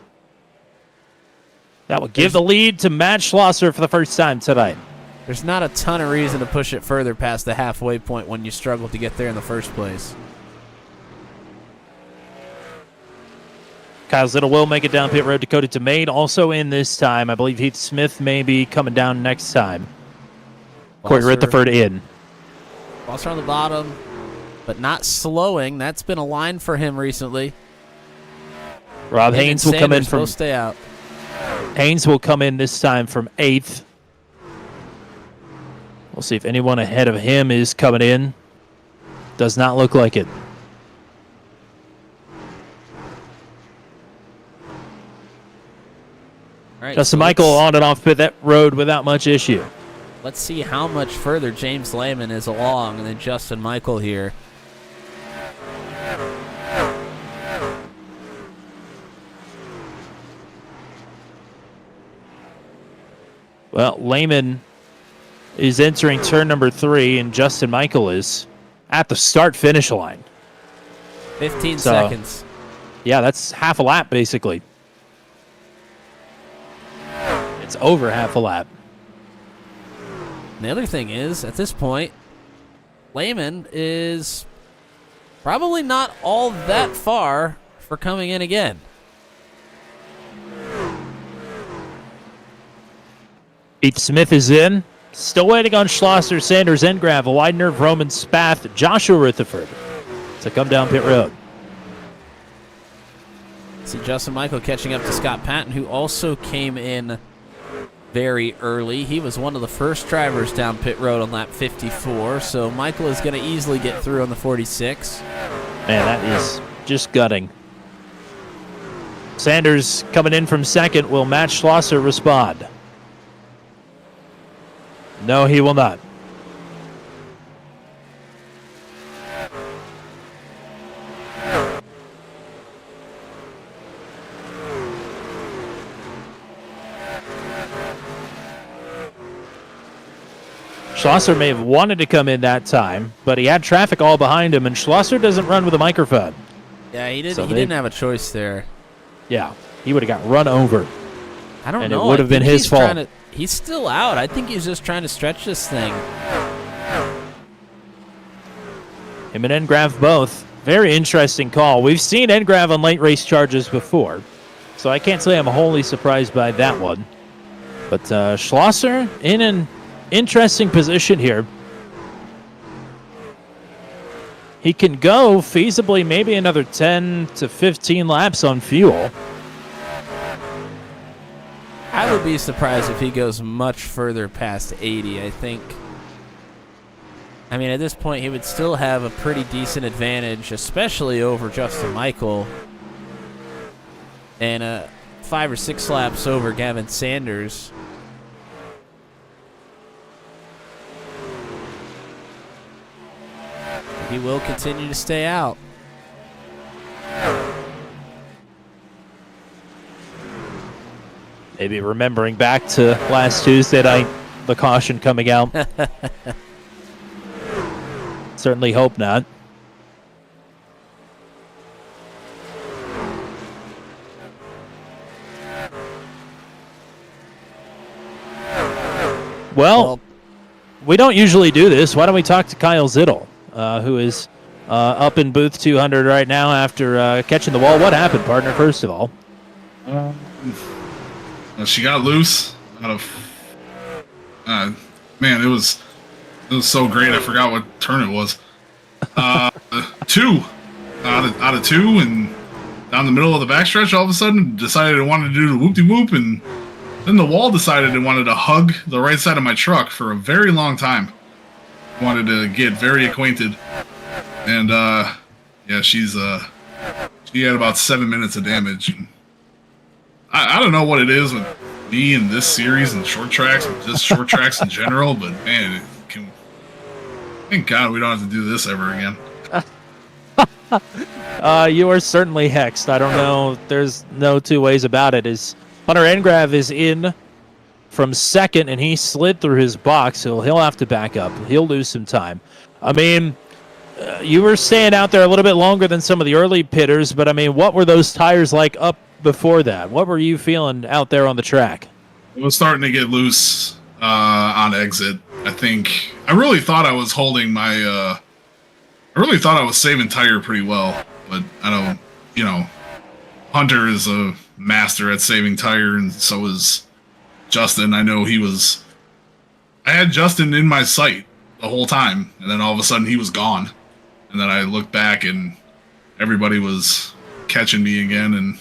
That will give the lead to Matt Schlosser for the first time tonight. There's not a ton of reason to push it further past the halfway point when you struggle to get there in the first place. Kyle Zittel will make it down pit road. Dakota Tomade also in this time. I believe Heath Smith may be coming down next time. Corey Rutherford in. Schlosser on the bottom, but not slowing. That's been a line for him recently. Rob Haynes will come in from. Both stay out. Haynes will come in this time from 8th. We'll see if anyone ahead of him is coming in. Does not look like it. All right, Justin so Michael on and off pit that road without much issue. Let's see how much further James Lehman is along than Justin Michael here. Well, Lehman is entering turn number 3, and Justin Michael is at the start-finish line. 15 seconds. Yeah, that's half a lap, basically. It's over half a lap. And the other thing is, at this point, Lehman is probably not all that far for coming in again. Heath Smith is in. Still waiting on Schlosser, Sanders, Engrav, Widener, Roman, Spath, Joshua Rutherford to come down pit road. See Justin Michael catching up to Scott Patton, who also came in very early. He was one of the first drivers down pit road on lap 54, so Michael is going to easily get through on the 46. Man, that is just gutting. Sanders coming in from second. Will Matt Schlosser respond? No, he will not. Schlosser may have wanted to come in that time, but he had traffic all behind him, and Schlosser doesn't run with a microphone. Yeah, he didn't. So He didn't have a choice there. Yeah, he would have got run over. I don't And know. it would have been his fault. He's still out. I think he's just trying to stretch this thing. Him and Engrav both. Very interesting call. We've seen Engrav on late race charges before, so I can't say I'm wholly surprised by that one. But Schlosser in an interesting position here. He can go feasibly maybe another 10 to 15 laps on fuel. I would be surprised if he goes much further past 80. I mean, at this point, he would still have a pretty decent advantage, especially over Justin Michael, and 5 or 6 laps over Gavin Sanders. He will continue to stay out. Maybe remembering back to last Tuesday night, the caution coming out. Certainly hope not. Well, we don't usually do this. Why don't we talk to Kyle Zittel, who is up in booth 200 right now after catching the wall. What happened, partner, first of all? She got loose out of... man, it was so great. I forgot what turn it was. 2 out of 2, and down the middle of the backstretch, all of a sudden decided it wanted to do the whoop-de-whoop, and then the wall decided it wanted to hug the right side of my truck for a very long time. Wanted to get very acquainted, and yeah, she had about 7 minutes of damage. And I don't know what it is with me in this series and short tracks, and just short tracks in general, but man, thank God we don't have to do this ever again. You are certainly hexed. I don't know. There's no two ways about it. Hunter Engrav is in from second, and he slid through his box, so he'll have to back up. He'll lose some time. I mean, you were staying out there a little bit longer than some of the early pitters, but I mean, what were those tires like up before that? What were you feeling out there on the track? It was starting to get loose on exit. I really thought I was holding my... I really thought I was saving tire pretty well, but I don't... You know, Hunter is a master at saving tire, and so is Justin. I know he was... I had Justin in my sight the whole time, and then all of a sudden he was gone. And then I looked back, and everybody was catching me again, and...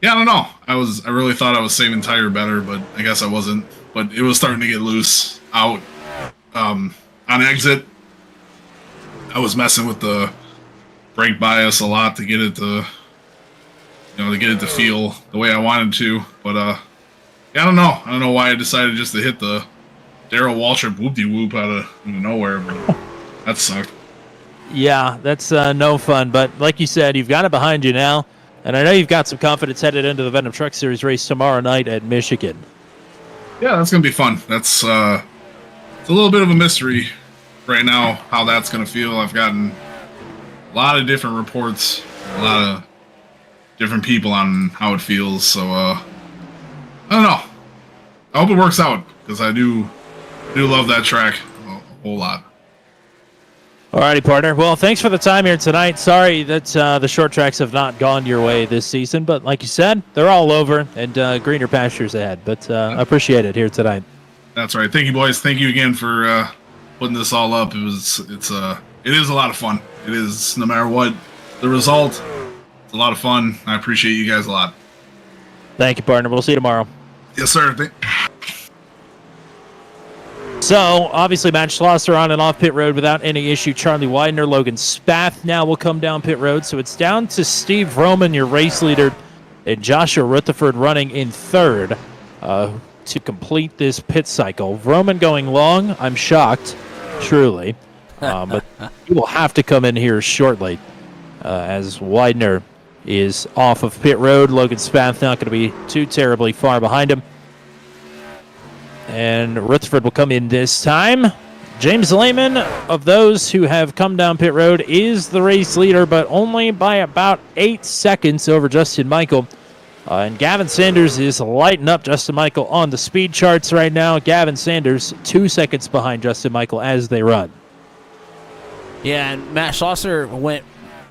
Yeah, I don't know. I really thought I was saving tire better, but I guess I wasn't. But it was starting to get loose out on exit. I was messing with the brake bias a lot to get it to, feel the way I wanted to. But yeah, I don't know. I don't know why I decided just to hit the Darrell Waltrip whoop-de-whoop out of nowhere, but that sucked. Yeah, that's no fun. But like you said, you've got it behind you now. And I know you've got some confidence headed into the Venom Truck Series race tomorrow night at Michigan. Yeah, that's going to be fun. It's a little bit of a mystery right now how that's going to feel. I've gotten a lot of different reports, a lot of different people on how it feels. So, I don't know. I hope it works out, because I do love that track a whole lot. Alrighty, partner. Well, thanks for the time here tonight. Sorry that the short tracks have not gone your way this season, but like you said, they're all over, and greener pastures ahead. But I appreciate it here tonight. That's right. Thank you, boys. Thank you again for putting this all up. It is a lot of fun. It is, no matter what the result, it's a lot of fun. I appreciate you guys a lot. Thank you, partner. We'll see you tomorrow. Yes, sir. So, obviously, Matt Schlosser on and off pit road without any issue. Charlie Widener, Logan Spath now will come down pit road. So it's down to Steve Roman, your race leader, and Joshua Rutherford running in third to complete this pit cycle. Roman going long, I'm shocked, truly. But he will have to come in here shortly as Widener is off of pit road. Logan Spath not going to be too terribly far behind him. And Rutherford will come in this time. James Lehman, of those who have come down pit road, is the race leader, but only by about 8 seconds over Justin Michael. And Gavin Sanders is lighting up Justin Michael on the speed charts right now. Gavin Sanders 2 seconds behind Justin Michael as they run. Yeah, and Matt Schlosser went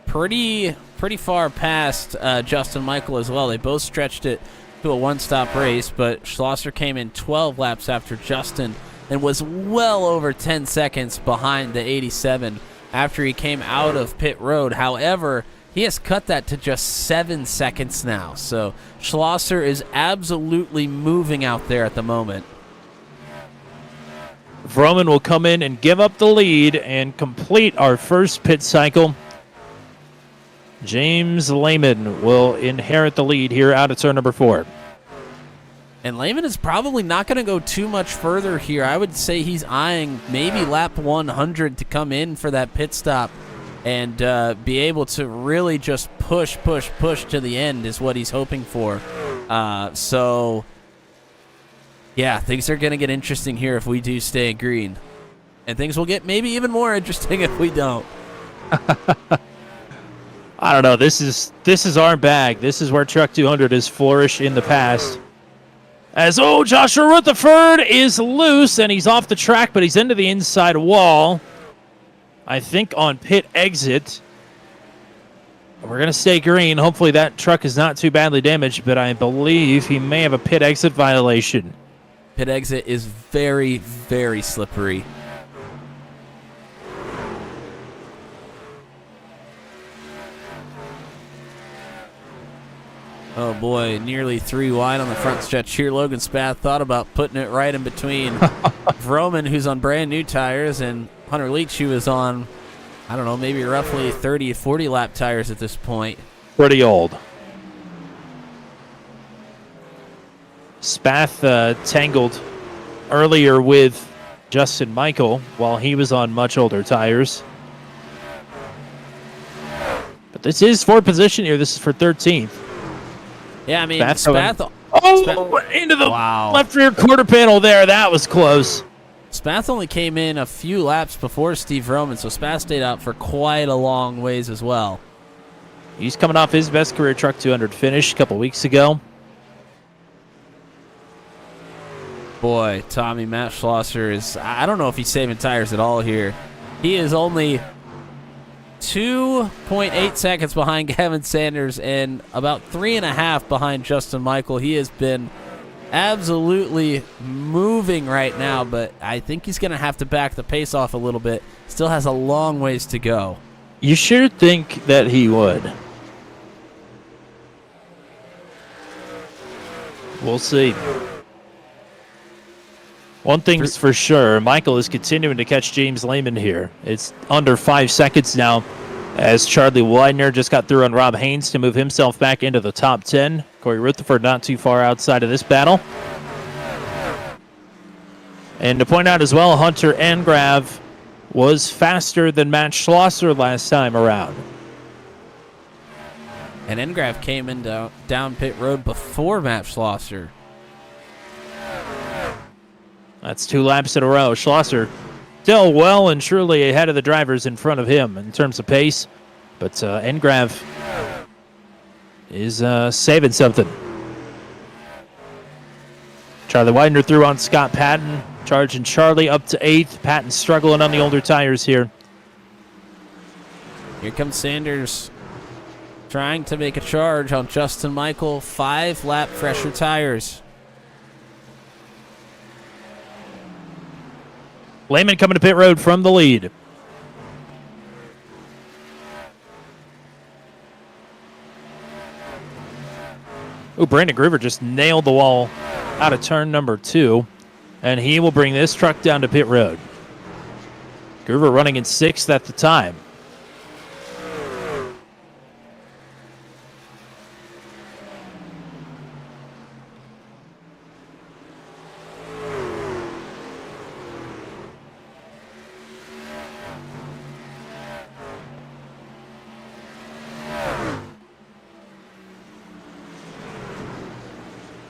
pretty far past Justin Michael as well. They both stretched it to a one-stop race, but Schlosser came in 12 laps after Justin and was well over 10 seconds behind the 87 after he came out of pit road. However, he has cut that to just 7 seconds now, so Schlosser is absolutely moving out there at the moment. Vroman will come in and give up the lead and complete our first pit cycle. James Lehman will inherit the lead here out of turn number 4. And Lehman is probably not going to go too much further here. I would say he's eyeing maybe lap 100 to come in for that pit stop and be able to really just push to the end is what he's hoping for. So, yeah, things are going to get interesting here if we do stay green. And things will get maybe even more interesting if we don't. I don't know. This is our bag. This is where Truck 200 has flourished in the past. As, Joshua Rutherford is loose, and he's off the track, but he's into the inside wall. I think on pit exit. We're going to stay green. Hopefully that truck is not too badly damaged, but I believe he may have a pit exit violation. Pit exit is very, very slippery. Oh boy, nearly 3 wide on the front stretch here. Logan Spath thought about putting it right in between Vroman, who's on brand new tires, and Hunter Leach, who is on, I don't know, maybe roughly 30, 40 lap tires at this point. Pretty old. Spath tangled earlier with Justin Michael while he was on much older tires. But this is for position here. This is for 13th. Yeah, I mean, Spath into the left rear quarter panel there. That was close. Spath only came in a few laps before Steve Roman, so Spath stayed out for quite a long ways as well. He's coming off his best career Truck 200 finish a couple weeks ago. Boy, Tommy, Matt Schlosser is, I don't know if he's saving tires at all here. He is only 2.8 seconds behind Gavin Sanders and about 3.5 behind Justin Michael. He has been absolutely moving right now, but I think he's going to have to back the pace off a little bit. Still has a long ways to go. You sure think that he would? We'll see. One thing's for sure, Michael is continuing to catch James Lehman here. It's under 5 seconds now as Charlie Widener just got through on Rob Haynes to move himself back into the top 10. Corey Rutherford not too far outside of this battle. And to point out as well, Hunter Angrav was faster than Matt Schlosser last time around. And Engrav came in down pit road before Matt Schlosser. That's 2 laps in a row. Schlosser still well and truly ahead of the drivers in front of him in terms of pace. But Engrav is saving something. Charlie Widener threw on Scott Patton, charging Charlie up to 8th. Patton struggling on the older tires here. Here comes Sanders trying to make a charge on Justin Michael. 5-lap fresher tires. Lehman coming to pit road from the lead. Brandon Groover just nailed the wall out of turn number 2. And he will bring this truck down to pit road. Groover running in 6th at the time.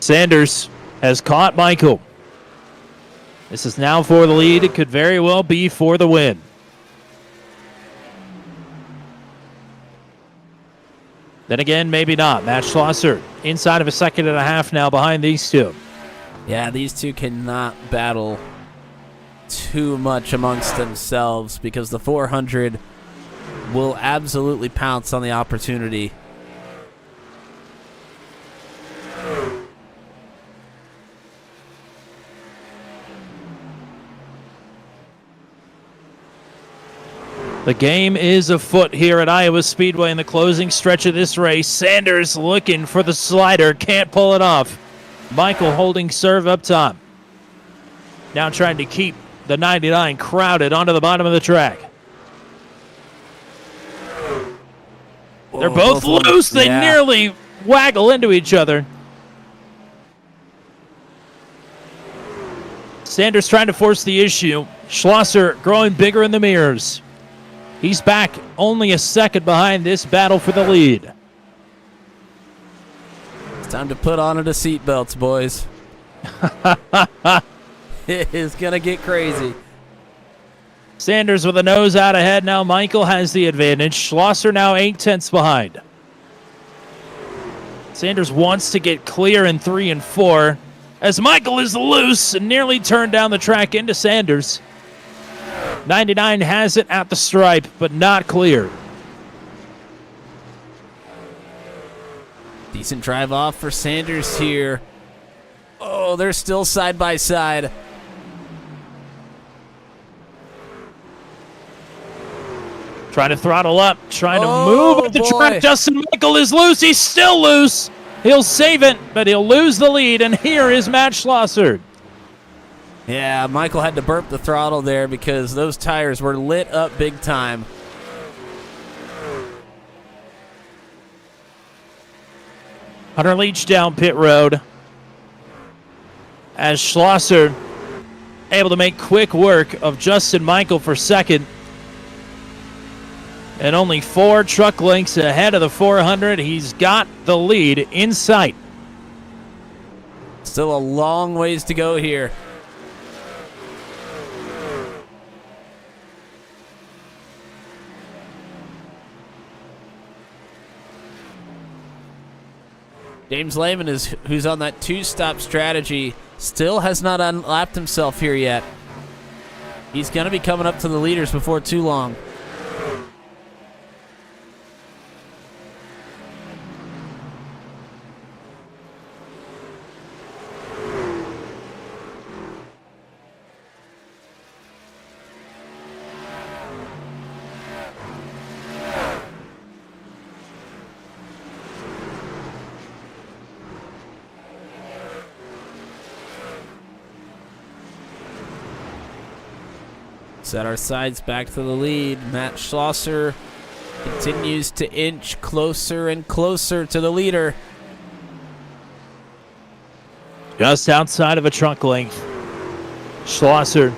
Sanders has caught Michael. This is now for the lead. It could very well be for the win. Then again, maybe not. Matt Schlosser inside of a second and a half now behind these two. Yeah, these two cannot battle too much amongst themselves because the 400 will absolutely pounce on the opportunity. The game is afoot here at Iowa Speedway in the closing stretch of this race. Sanders looking for the slider, can't pull it off. Michael holding serve up top. Now trying to keep the 99 crowded onto the bottom of the track. They're both loose. They nearly waggle into each other. Sanders trying to force the issue. Schlosser growing bigger in the mirrors. He's back only a second behind this battle for the lead. It's time to put on the seatbelts, boys. It is going to get crazy. Sanders with a nose out ahead. Now Michael has the advantage. Schlosser now 8/10 behind. Sanders wants to get clear in 3 and 4 as Michael is loose and nearly turned down the track into Sanders. 99 has it at the stripe, but not clear. Decent drive off for Sanders here. Oh, they're still side by side. Trying to throttle up, trying to move up the track. Justin Michael is loose. He's still loose. He'll save it, but he'll lose the lead. And here is Matt Schlosser. Yeah, Michael had to burp the throttle there because those tires were lit up big time. Hunter Leach down pit road as Schlosser able to make quick work of Justin Michael for second. And only 4 truck lengths ahead of the 400. He's got the lead in sight. Still a long ways to go here. James Lehman, who's on that 2-stop strategy, still has not unlapped himself here yet. He's going to be coming up to the leaders before too long. Set our sides back to the lead. Matt Schlosser continues to inch closer and closer to the leader. Just outside of a trunk length. Schlosser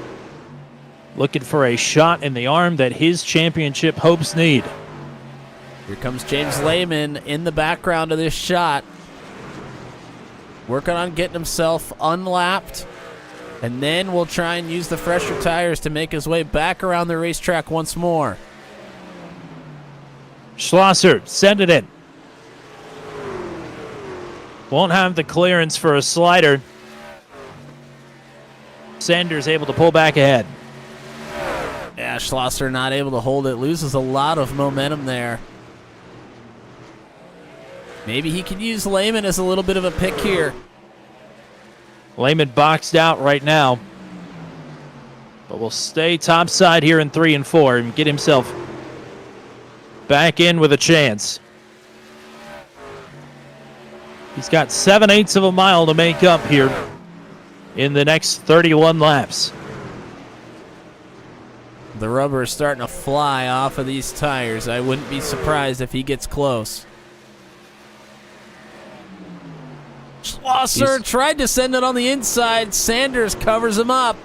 looking for a shot in the arm that his championship hopes need. Here comes James Lehman in the background of this shot. Working on getting himself unlapped. And then we'll try and use the fresher tires to make his way back around the racetrack once more. Schlosser, send it in. Won't have the clearance for a slider. Sanders able to pull back ahead. Yeah, Schlosser not able to hold it. Loses a lot of momentum there. Maybe he can use Lehman as a little bit of a pick here. Lehman boxed out right now. But will stay topside here in 3 and 4 and get himself back in with a chance. He's got 7/8 of a mile to make up here in the next 31 laps. The rubber is starting to fly off of these tires. I wouldn't be surprised if he gets close. Schlosser tried to send it on the inside. Sanders covers him up.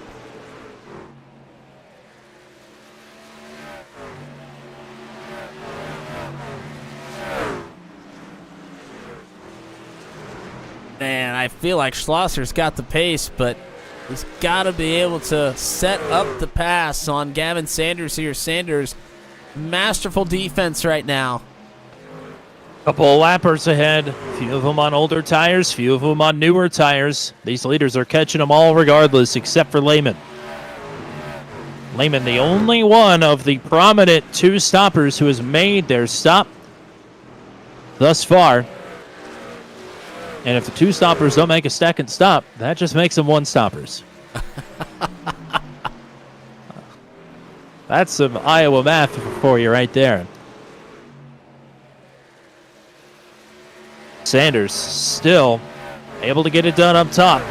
Man, I feel like Schlosser's got the pace, but he's got to be able to set up the pass on Gavin Sanders here. Sanders, masterful defense right now. Couple of lappers ahead. Few of them on older tires, few of them on newer tires. These leaders are catching them all regardless, except for Lehman. Lehman, the only one of the prominent two stoppers who has made their stop thus far. And if the two stoppers don't make a second stop, that just makes them one stoppers. That's some Iowa math for you right there. Sanders still able to get it done up top.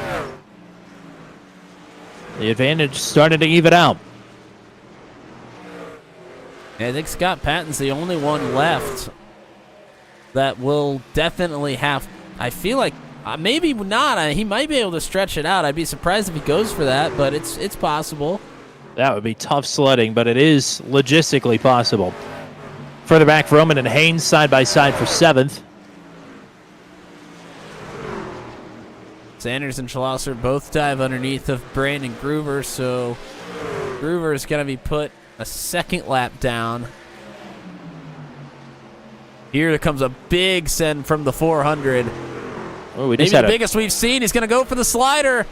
The advantage started to even out. I think Scott Patton's the only one left that will definitely have. I feel like maybe not. He might be able to stretch it out. I'd be surprised if he goes for that, but it's possible. That would be tough sledding, but it is logistically possible. Further back, Roman and Haynes side by side for 7th. Sanders and Schlosser both dive underneath of Brandon Groover, so Groover is going to be put a second lap down. Here comes a big send from the 400. Oh, we Maybe just the had biggest we've seen. He's going to go for the slider.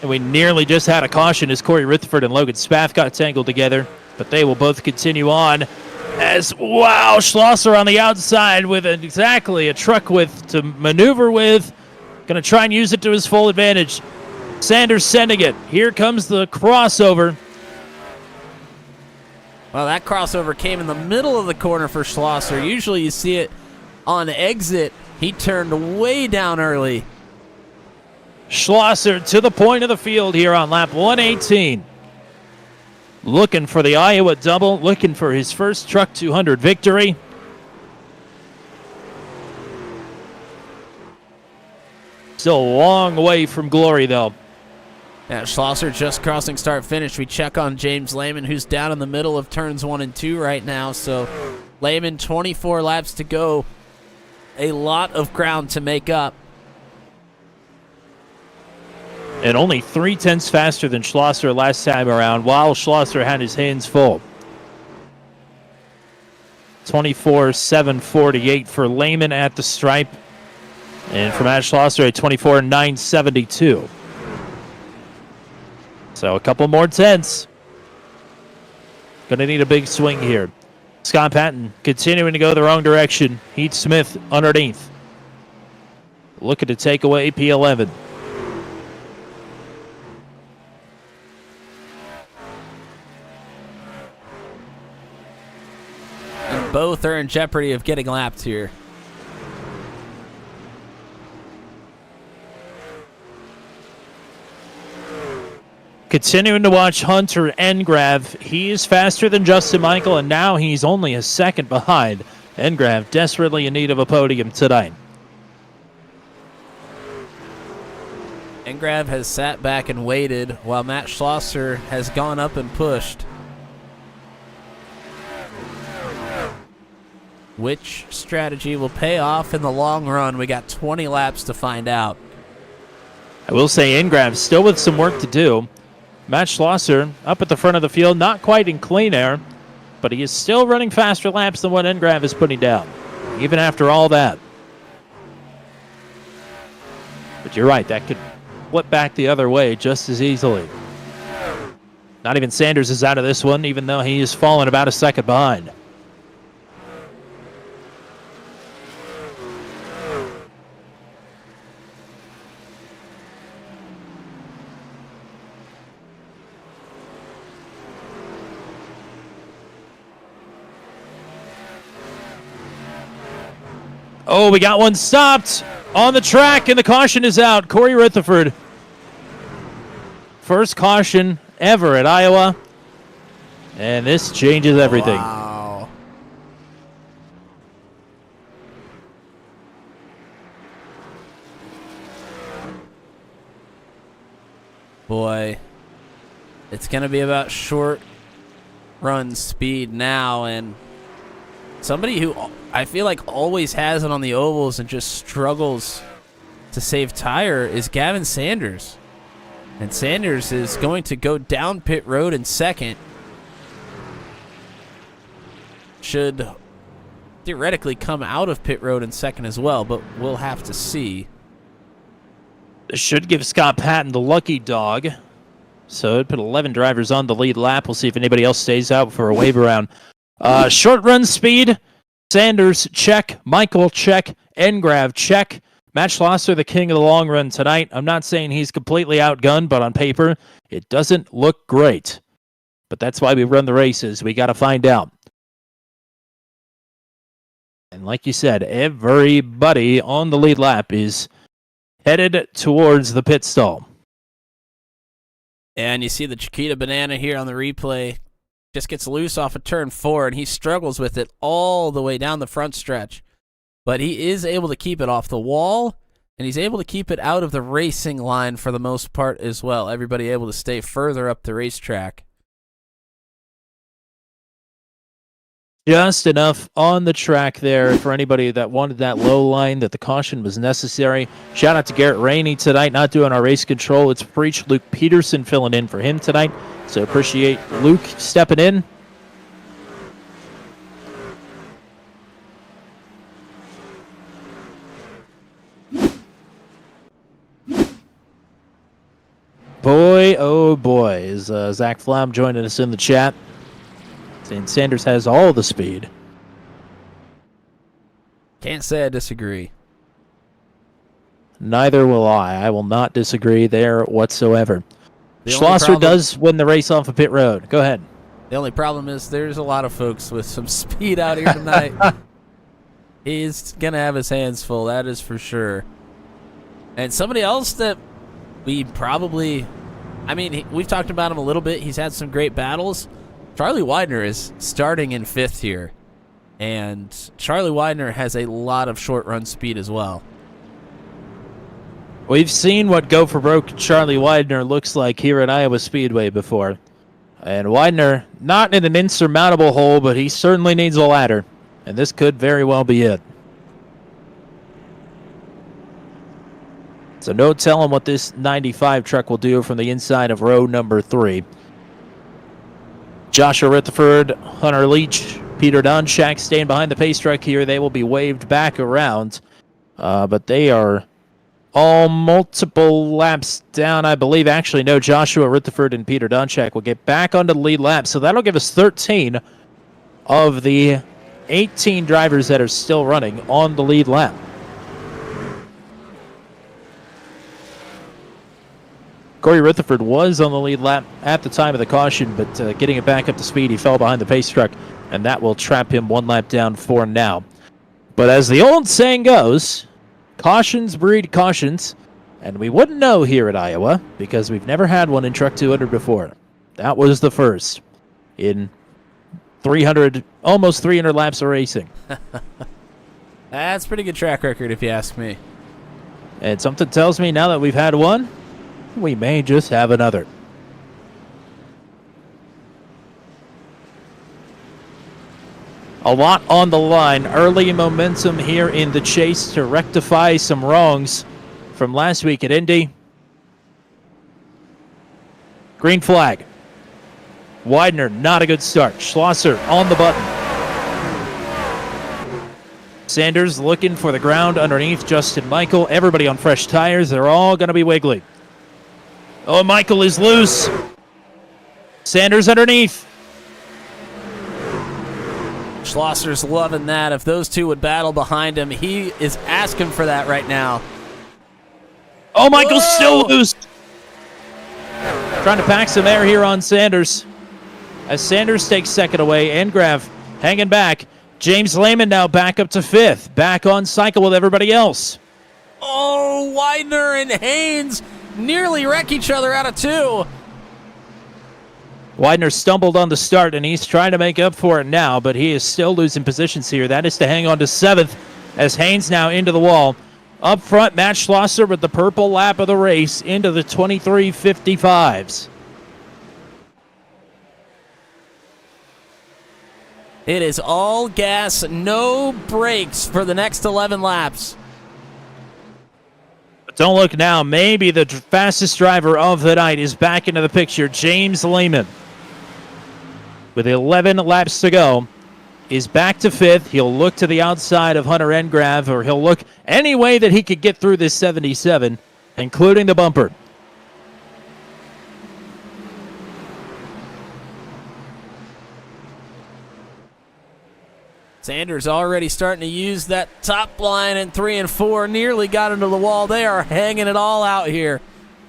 And we nearly just had a caution as Corey Rutherford and Logan Spath got tangled together, but they will both continue on. As, wow, Schlosser on the outside with exactly a truck width to maneuver with. Going to try and use it to his full advantage. Sanders sending it. Here comes the crossover. Well, that crossover came in the middle of the corner for Schlosser. Usually you see it on exit. He turned way down early. Schlosser to the point of the field here on lap 118. Looking for the Iowa double, looking for his first Truck 200 victory. Still a long way from glory, though. Yeah, Schlosser just crossing start finish. We check on James Lehman, who's down in the middle of turns 1 and 2 right now. So Lehman, 24 laps to go. A lot of ground to make up. And only 3/10 faster than Schlosser last time around, while Schlosser had his hands full. 24:748 for Lehman at the stripe. And for Matt Schlosser at 24:972. So a couple more tenths. Going to need a big swing here. Scott Patton continuing to go the wrong direction. Heath Smith underneath. Looking to take away P11. And both are in jeopardy of getting lapped here. Continuing to watch Hunter Engrav. He is faster than Justin Michael, and now he's only a second behind. Engrav desperately in need of a podium tonight. Engrav has sat back and waited while Matt Schlosser has gone up and pushed. Which strategy will pay off in the long run? We got 20 laps to find out. I will say Engrav still with some work to do. Matt Schlosser up at the front of the field, not quite in clean air, but he is still running faster laps than what Engrav is putting down, even after all that. But you're right, that could flip back the other way just as easily. Not even Sanders is out of this one, even though he is falling about a second behind. Oh, we got one stopped on the track, and the caution is out. Corey Rutherford. First caution ever at Iowa. And this changes everything. Wow. Boy, it's going to be about short run speed now, and somebody who I feel like always has it on the ovals and just struggles to save tire is Gavin Sanders. And Sanders is going to go down pit road in second. Should theoretically come out of pit road in second as well, but we'll have to see. This should give Scott Patton the lucky dog. So it'd put 11 drivers on the lead lap. We'll see if anybody else stays out for a wave around. Short run speed, Sanders, check. Michael, check. Engrav, check. Matt Schlosser, the king of the long run tonight. I'm not saying he's completely outgunned, but on paper, it doesn't look great. But that's why we run the races. We got to find out. And like you said, everybody on the lead lap is headed towards the pit stall. And you see the Chiquita Banana here on the replay. Just gets loose off of turn 4, and he struggles with it all the way down the front stretch. But he is able to keep it off the wall, and he's able to keep it out of the racing line for the most part as well. Everybody able to stay further up the racetrack. Just enough on the track there for anybody that wanted that low line, that the caution was necessary. Shout out to Garrett Rainey tonight, not doing our race control. It's Preach Luke Peterson filling in for him tonight. So appreciate Luke stepping in. Boy, oh boy, is Zach Flom joining us in the chat. And Sanders has all the speed. Can't say I disagree. Neither will I. I will not disagree there whatsoever. The Schlosser does win the race off of pit road. Go ahead. The only problem is there's a lot of folks with some speed out here tonight. He's going to have his hands full, that is for sure. And somebody else that we probably... I mean, we've talked about him a little bit. He's had some great battles. Charlie Widener is starting in 5th here. And Charlie Widener has a lot of short run speed as well. We've seen what go for broke Charlie Widener looks like here at Iowa Speedway before. And Widener, not in an insurmountable hole, but he certainly needs a ladder. And this could very well be it. So no telling what this 95 truck will do from the inside of row number 3. Joshua Rutherford, Hunter Leach, Peter Donchak staying behind the pace truck here. They will be waved back around. But they are all multiple laps down, I believe. Actually, no, Joshua Rutherford and Peter Donchak will get back onto the lead lap. So that'll give us 13 of the 18 drivers that are still running on the lead lap. Corey Rutherford was on the lead lap at the time of the caution, but getting it back up to speed, he fell behind the pace truck, and that will trap him one lap down for now. But as the old saying goes, cautions breed cautions, and we wouldn't know here at Iowa because we've never had one in Truck 200 before. That was the first in 300, almost 300 laps of racing. That's a pretty good track record if you ask me. And something tells me now that we've had one, we may just have another. A lot on the line. Early momentum here in the chase to rectify some wrongs from last week at Indy. Green flag. Widener, not a good start. Schlosser on the button. Sanders looking for the ground underneath Justin Michael. Everybody on fresh tires. They're all going to be wiggly. Oh, Michael is loose. Sanders underneath. Schlosser's loving that. If those two would battle behind him, he is asking for that right now. Oh, Michael's still loose. Trying to pack some air here on Sanders. As Sanders takes second away, Engrav hanging back. James Lehman now back up to 5th. Back on cycle with everybody else. Oh, Widener and Haynes nearly wreck each other out of 2. Widener stumbled on the start, and he's trying to make up for it now, but he is still losing positions here. That is to hang on to 7th as Haynes now into the wall. Up front, Matt Schlosser with the purple lap of the race into the 23.55s. It is all gas, no brakes for the next 11 laps. But don't look now. Maybe the fastest driver of the night is back into the picture. James Lehman, with 11 laps to go, is back to 5th. He'll look to the outside of Hunter Engrav, or he'll look any way that he could get through this 77, including the bumper. Sanders already starting to use that top line in 3 and 4. Nearly got into the wall. They are hanging it all out here.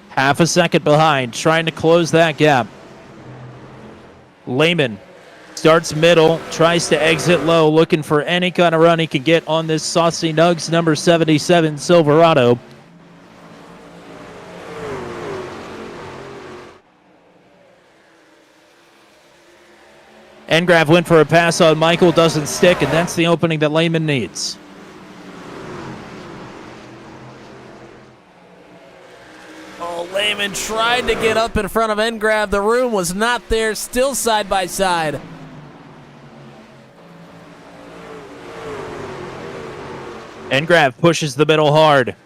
Half a second behind, trying to close that gap. Lehman starts middle, tries to exit low, looking for any kind of run he can get on this Saucy Nugs number 77 Silverado. Engrav went for a pass on Michael, doesn't stick, and that's the opening that Lehman needs. Oh, Lehman tried to get up in front of Engrav. The room was not there, still side by side. Engrav pushes the middle hard.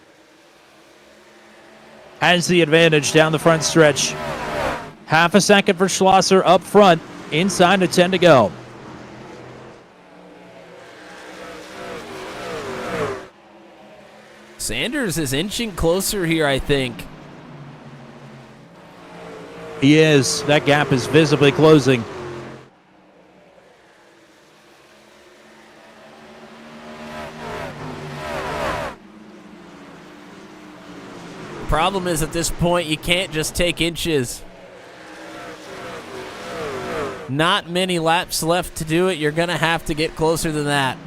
Has the advantage down the front stretch. Half a second for Schlosser up front. Inside to 10 to go. Sanders is inching closer here, I think. He is. That gap is visibly closing. The problem is at this point, you can't just take inches. Not many laps left to do it. You're going to have to get closer than that.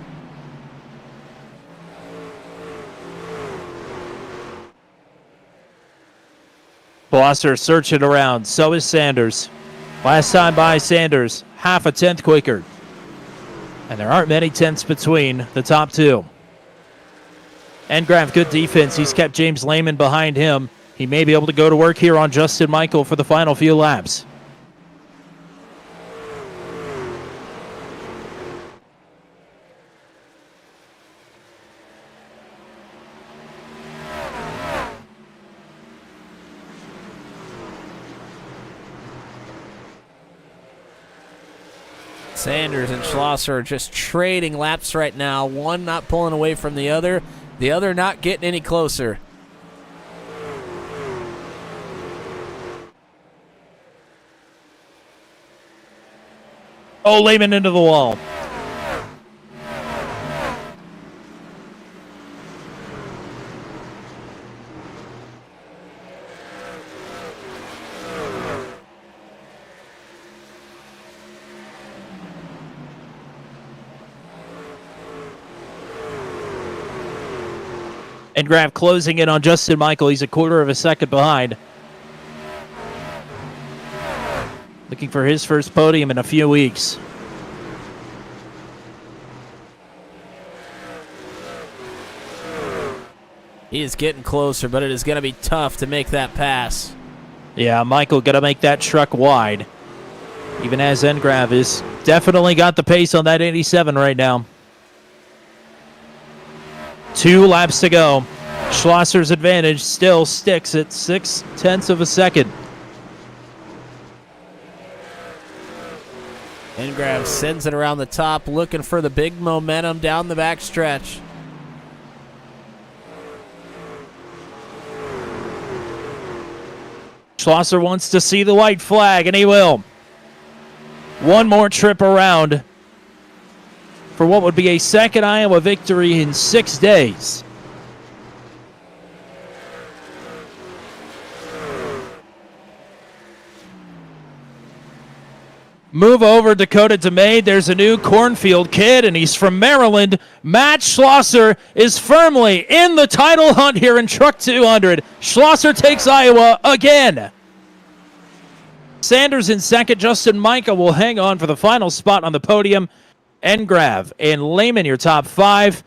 Blosser searching around. So is Sanders. Last time by Sanders, half a tenth quicker. And there aren't many tenths between the top two. Engrav, good defense. He's kept James Lehman behind him. He may be able to go to work here on Justin Michael for the final few laps. Sanders and Schlosser are just trading laps right now. One not pulling away from the other not getting any closer. Oh, Lehman into the wall. Engrav closing in on Justin Michael. He's a quarter of a second behind. Looking for his first podium in a few weeks. He is getting closer, but it is going to be tough to make that pass. Yeah, Michael got to make that truck wide. Even as Engrav is definitely got the pace on that 87 right now. 2 laps to go. Schlosser's advantage still sticks at 0.6 of a second. Engrav sends it around the top, looking for the big momentum down the backstretch. Schlosser wants to see the white flag, and he will. One more trip around for what would be a second Iowa victory in 6 days. move over Dakota DeMay. There's a new cornfield kid, and he's from Maryland. Matt Schlosser is firmly in the title hunt here in Truck 200. Schlosser takes Iowa again. Sanders in second. Justin Micah will hang on for the final spot on the podium. Engrav and Lehman, your top 5.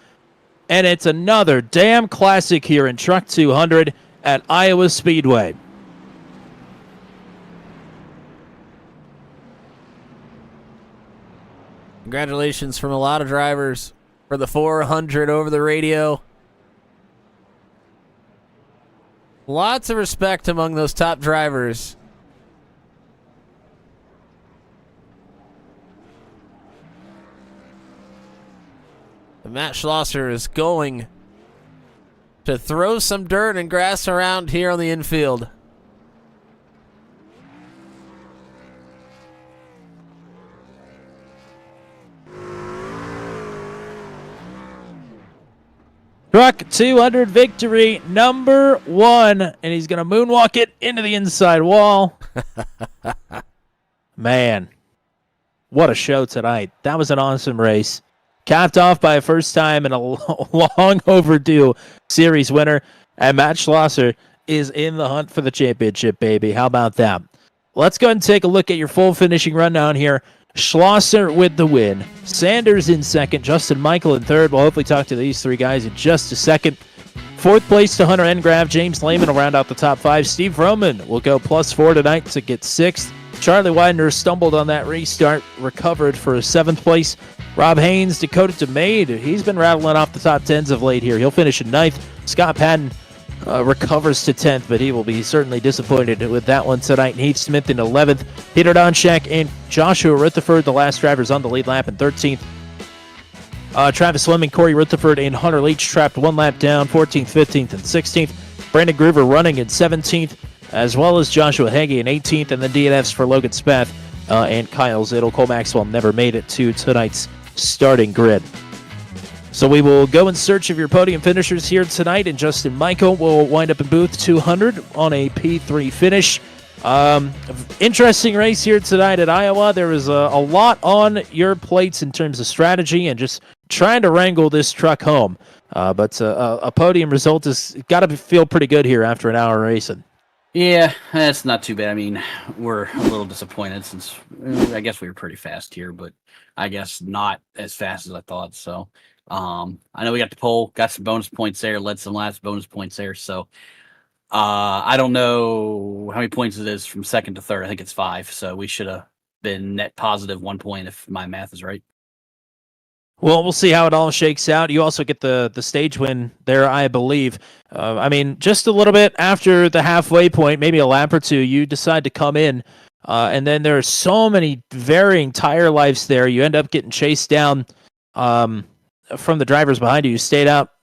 And it's another damn classic here in Truck 200 at Iowa Speedway. Congratulations from a lot of drivers for the 400 over the radio. Lots of respect among those top drivers. And Matt Schlosser is going to throw some dirt and grass around here on the infield. Truck 200 victory number 1, and he's going to moonwalk it into the inside wall. Man, what a show tonight. That was an awesome race. Capped off by a first time and a long overdue series winner. And Matt Schlosser is in the hunt for the championship, baby. How about that? Let's go ahead and take a look at your full finishing rundown here. Schlosser with the win. Sanders in second. Justin Michael in third. We'll hopefully talk to these 3 guys in just a second. Fourth place to Hunter Engrav. James Lehman will round out the top 5. Steve Roman will go +4 tonight to get 6th. Charlie Widener stumbled on that restart, recovered for a 7th place. Rob Haynes, Dakota DeMay, he's been rattling off the top 10s of late here. He'll finish in 9th. Scott Patton recovers to 10th, but he will be certainly disappointed with that one tonight. And Heath Smith in 11th. Peter Donchak and Joshua Rutherford, the last drivers on the lead lap, in 13th. Travis Fleming, Corey Rutherford, and Hunter Leach trapped 1 lap down, 14th, 15th, and 16th. Brandon Groover running in 17th, as well as Joshua Hagee in 18th, and then DNFs for Logan Spath and Kyle Zittel. Cole Maxwell never made it to tonight's starting grid. So we will go in search of your podium finishers here tonight, and Justin Michael will wind up in booth 200 on a P3 finish. Interesting race here tonight at Iowa. There was a lot on your plates in terms of strategy and just trying to wrangle this truck home. But a podium result has got to feel pretty good here after an hour racing. Yeah, that's not too bad. I mean, we're a little disappointed since I guess we were pretty fast here, but I guess not as fast as I thought. So I know we got the pole, got some bonus points there, led some last bonus points there. So I don't know how many points it is from second to third. I think it's 5. So we should have been net positive 1 point if my math is right. Well, we'll see how it all shakes out. You also get the stage win there, I believe. I mean, just a little bit after the halfway point, maybe a lap or 2, you decide to come in. And then there are so many varying tire lives there. You end up getting chased down from the drivers behind you. You stayed out,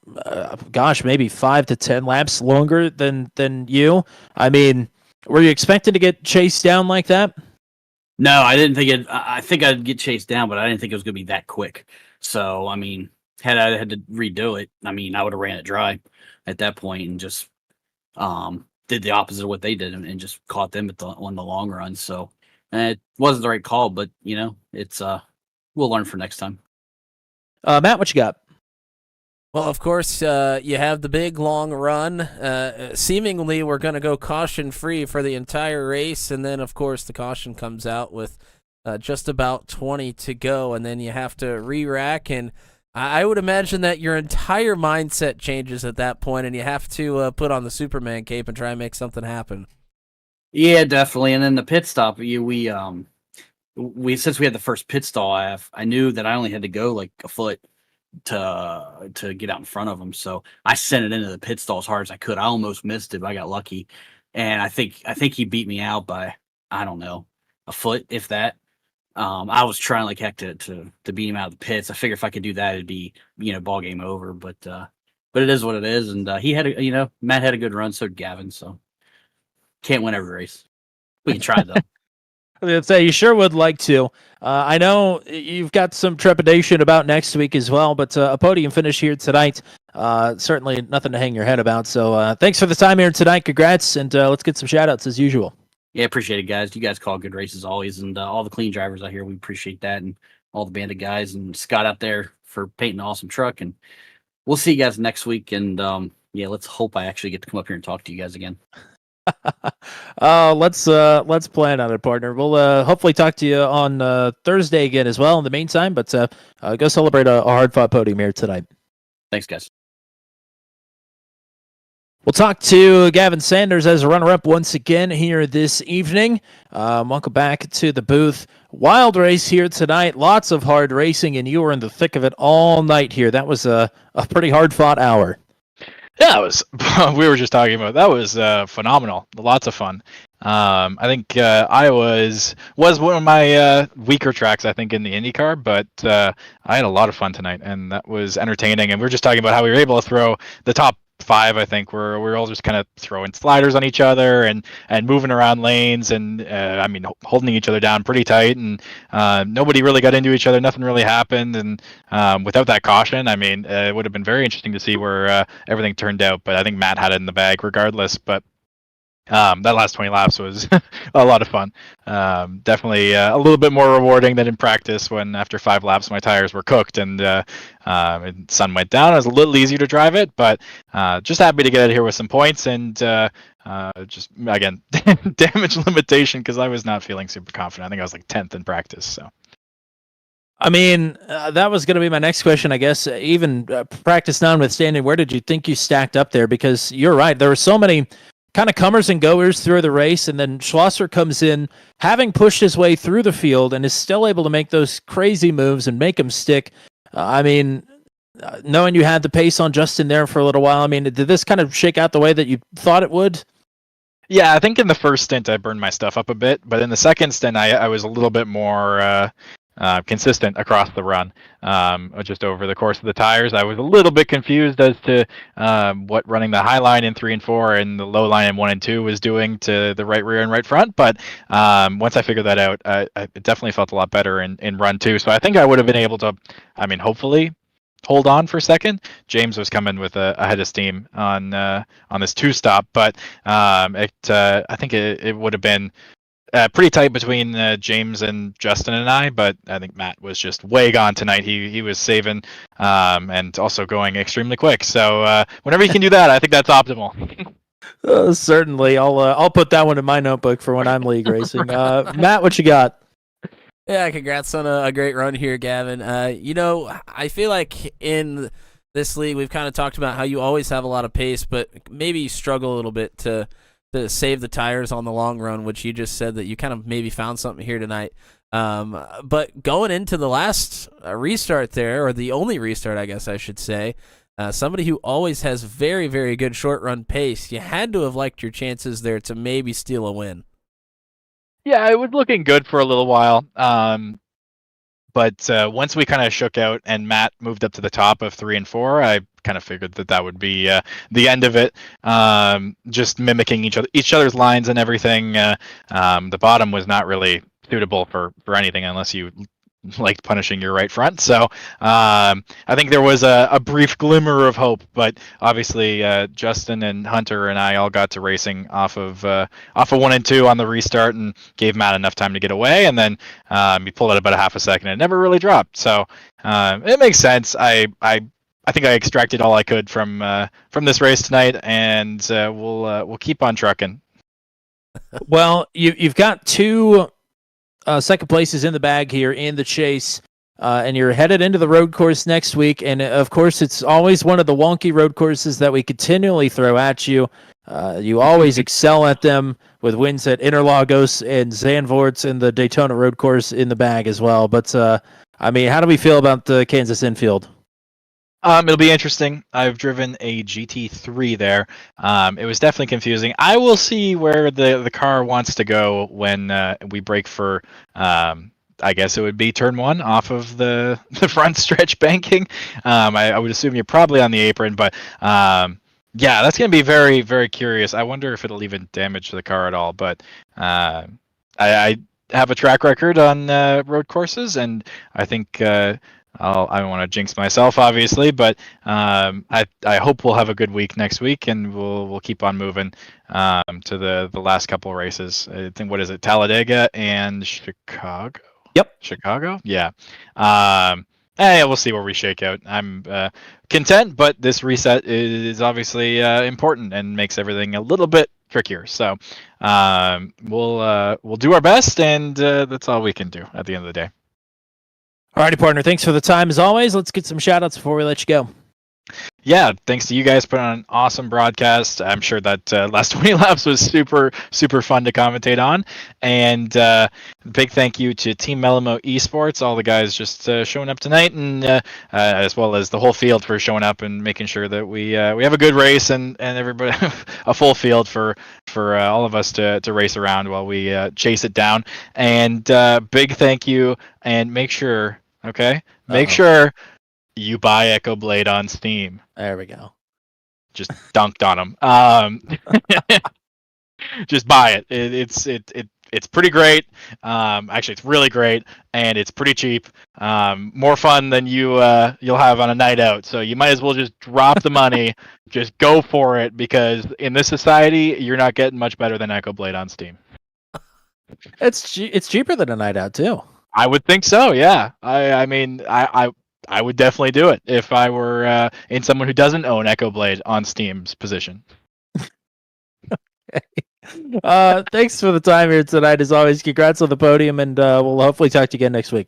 maybe 5 to 10 laps longer than you. I mean, were you expecting to get chased down like that? No, I didn't think it. I think I'd get chased down, but I didn't think it was going to be that quick. So, I mean, had I had to redo it, I mean, I would have ran it dry at that point and just did the opposite of what they did and just caught them on the long run. So, it wasn't the right call, but, you know, it's we'll learn for next time. Matt, what you got? Well, of course, you have the big long run. Seemingly, we're going to go caution-free for the entire race, and then, of course, the caution comes out with just about 20 to go, and then you have to re-rack, and I would imagine that your entire mindset changes at that point, and you have to put on the Superman cape and try and make something happen. Yeah, definitely. And then the pit stop, we since we had the first pit stall, I knew that I only had to go like a foot to get out in front of him, so I sent it into the pit stall as hard as I could. I almost missed it, but I got lucky, and I think he beat me out by, I don't know, a foot, if that. I was trying like heck to beat him out of the pits. I figured if I could do that, it'd be, ball game over. But it is what it is. And he had Matt had a good run, so did Gavin. So can't win every race. We can try though. I'd say you sure would like to. I know you've got some trepidation about next week as well, but a podium finish here tonight, certainly nothing to hang your head about. So thanks for the time here tonight. Congrats, and let's get some shout outs as usual. Yeah, appreciate it, guys. You guys call good races always, and all the clean drivers out here, we appreciate that, and all the bandit guys and Scott out there for painting an awesome truck. And we'll see you guys next week. And yeah, let's hope I actually get to come up here and talk to you guys again. Let's plan on it, partner. We'll hopefully talk to you on Thursday again as well. In the meantime, but go celebrate a hard fought podium here tonight. Thanks, guys. We'll talk to Gavin Sanders as a runner-up once again here this evening. Welcome back to the booth. Wild race here tonight. Lots of hard racing, and you were in the thick of it all night here. That was a pretty hard-fought hour. Yeah, it was. We were just talking about that was phenomenal. Lots of fun. I think Iowa was one of my weaker tracks, I think, in the IndyCar, but I had a lot of fun tonight, and that was entertaining. And we were just talking about how we were able to throw the top 5. I think we're all just kind of throwing sliders on each other and moving around lanes, and I mean holding each other down pretty tight, and nobody really got into each other. Nothing really happened, and without that caution, I mean, it would have been very interesting to see where everything turned out. But I think Matt had it in the bag regardless. But that last 20 laps was a lot of fun. Definitely a little bit more rewarding than in practice when after 5 laps my tires were cooked and sun went down. It was a little easier to drive it, but just happy to get it here with some points and just, again, damage limitation because I was not feeling super confident. I think I was like 10th in practice. So. I mean, that was going to be my next question, I guess. Even practice notwithstanding, where did you think you stacked up there? Because you're right, there were so many kind of comers and goers through the race, and then Schlosser comes in, having pushed his way through the field, and is still able to make those crazy moves and make them stick. I mean, knowing you had the pace on Justin there for a little while, I mean, did this kind of shake out the way that you thought it would? Yeah, I think in the first stint I burned my stuff up a bit, but in the second stint I was a little bit more consistent across the run. Just over the course of the tires, I was a little bit confused as to what running the high line in 3 and 4 and the low line in 1 and 2 was doing to the right rear and right front. But once I figured that out, it definitely felt a lot better in run 2. So I think I would have been able to, I mean, hopefully hold on for a second. James was coming with a head of steam on this 2-stop, but I think it would have been pretty tight between James and Justin and I, but I think Matt was just way gone tonight. He was saving and also going extremely quick. So whenever you can do that, I think that's optimal. Certainly, I'll put that one in my notebook for when I'm league racing. Matt, what you got? Yeah, congrats on a great run here, Gavin. I feel like in this league we've kind of talked about how you always have a lot of pace, but maybe you struggle a little bit to save the tires on the long run, which you just said that you kind of maybe found something here tonight. But going into the last restart there, or the only restart, I guess I should say, somebody who always has very, very good short run pace, you had to have liked your chances there to maybe steal a win. Yeah, it was looking good for a little while. But once we kind of shook out and Matt moved up to the top of 3 and 4, I kind of figured that would be the end of it. Just mimicking each other's lines and everything. The bottom was not really suitable for anything unless you liked punishing your right front. So I think there was a brief glimmer of hope, but obviously Justin and Hunter and I all got to racing off of 1 and 2 on the restart and gave Matt enough time to get away, and then he pulled it about a half a second and it never really dropped. So it makes sense. I think I extracted all I could from this race tonight, and we'll keep on trucking. Well, you've got 2 second places in the bag here in the chase, and you're headed into the road course next week. And of course, it's always one of the wonky road courses that we continually throw at you. You always excel at them with wins at Interlagos and Zandvoorts and the Daytona road course in the bag as well. But I mean, how do we feel about the Kansas infield? It'll be interesting. I've driven a GT3 there. It was definitely confusing. I will see where the car wants to go when we break for, I guess it would be turn 1 off of the front stretch banking. I would assume you're probably on the apron, but yeah, that's going to be very, very curious. I wonder if it'll even damage the car at all, but I have a track record on road courses, and I think I don't want to jinx myself, obviously, but I hope we'll have a good week next week, and we'll keep on moving to the last couple of races. I think, what is it, Talladega and Chicago? Yep. Chicago, yeah. We'll see where we shake out. I'm content, but this reset is obviously important and makes everything a little bit trickier. So we'll do our best, and that's all we can do at the end of the day. Alrighty, partner. Thanks for the time as always. Let's get some shout outs before we let you go. Yeah, thanks to you guys for putting on an awesome broadcast. I'm sure that last 20 laps was super fun to commentate on. And big thank you to Team Melamo Esports, all the guys just showing up tonight, and as well as the whole field for showing up and making sure that we have a good race and everybody a full field for all of us to race around while we chase it down. And big thank you, and make sure you buy Echo Blade on Steam. There we go. Just dunked on them. Just buy it. It's pretty great. Actually, it's really great, and it's pretty cheap. More fun than you'll have on a night out. So you might as well just drop the money. Just go for it, because in this society, you're not getting much better than Echo Blade on Steam. It's cheaper than a night out too. I would think so. Yeah. I would definitely do it if I were in someone who doesn't own Echo Blade on Steam's position. Thanks for the time here tonight. As always, congrats on the podium, and we'll hopefully talk to you again next week.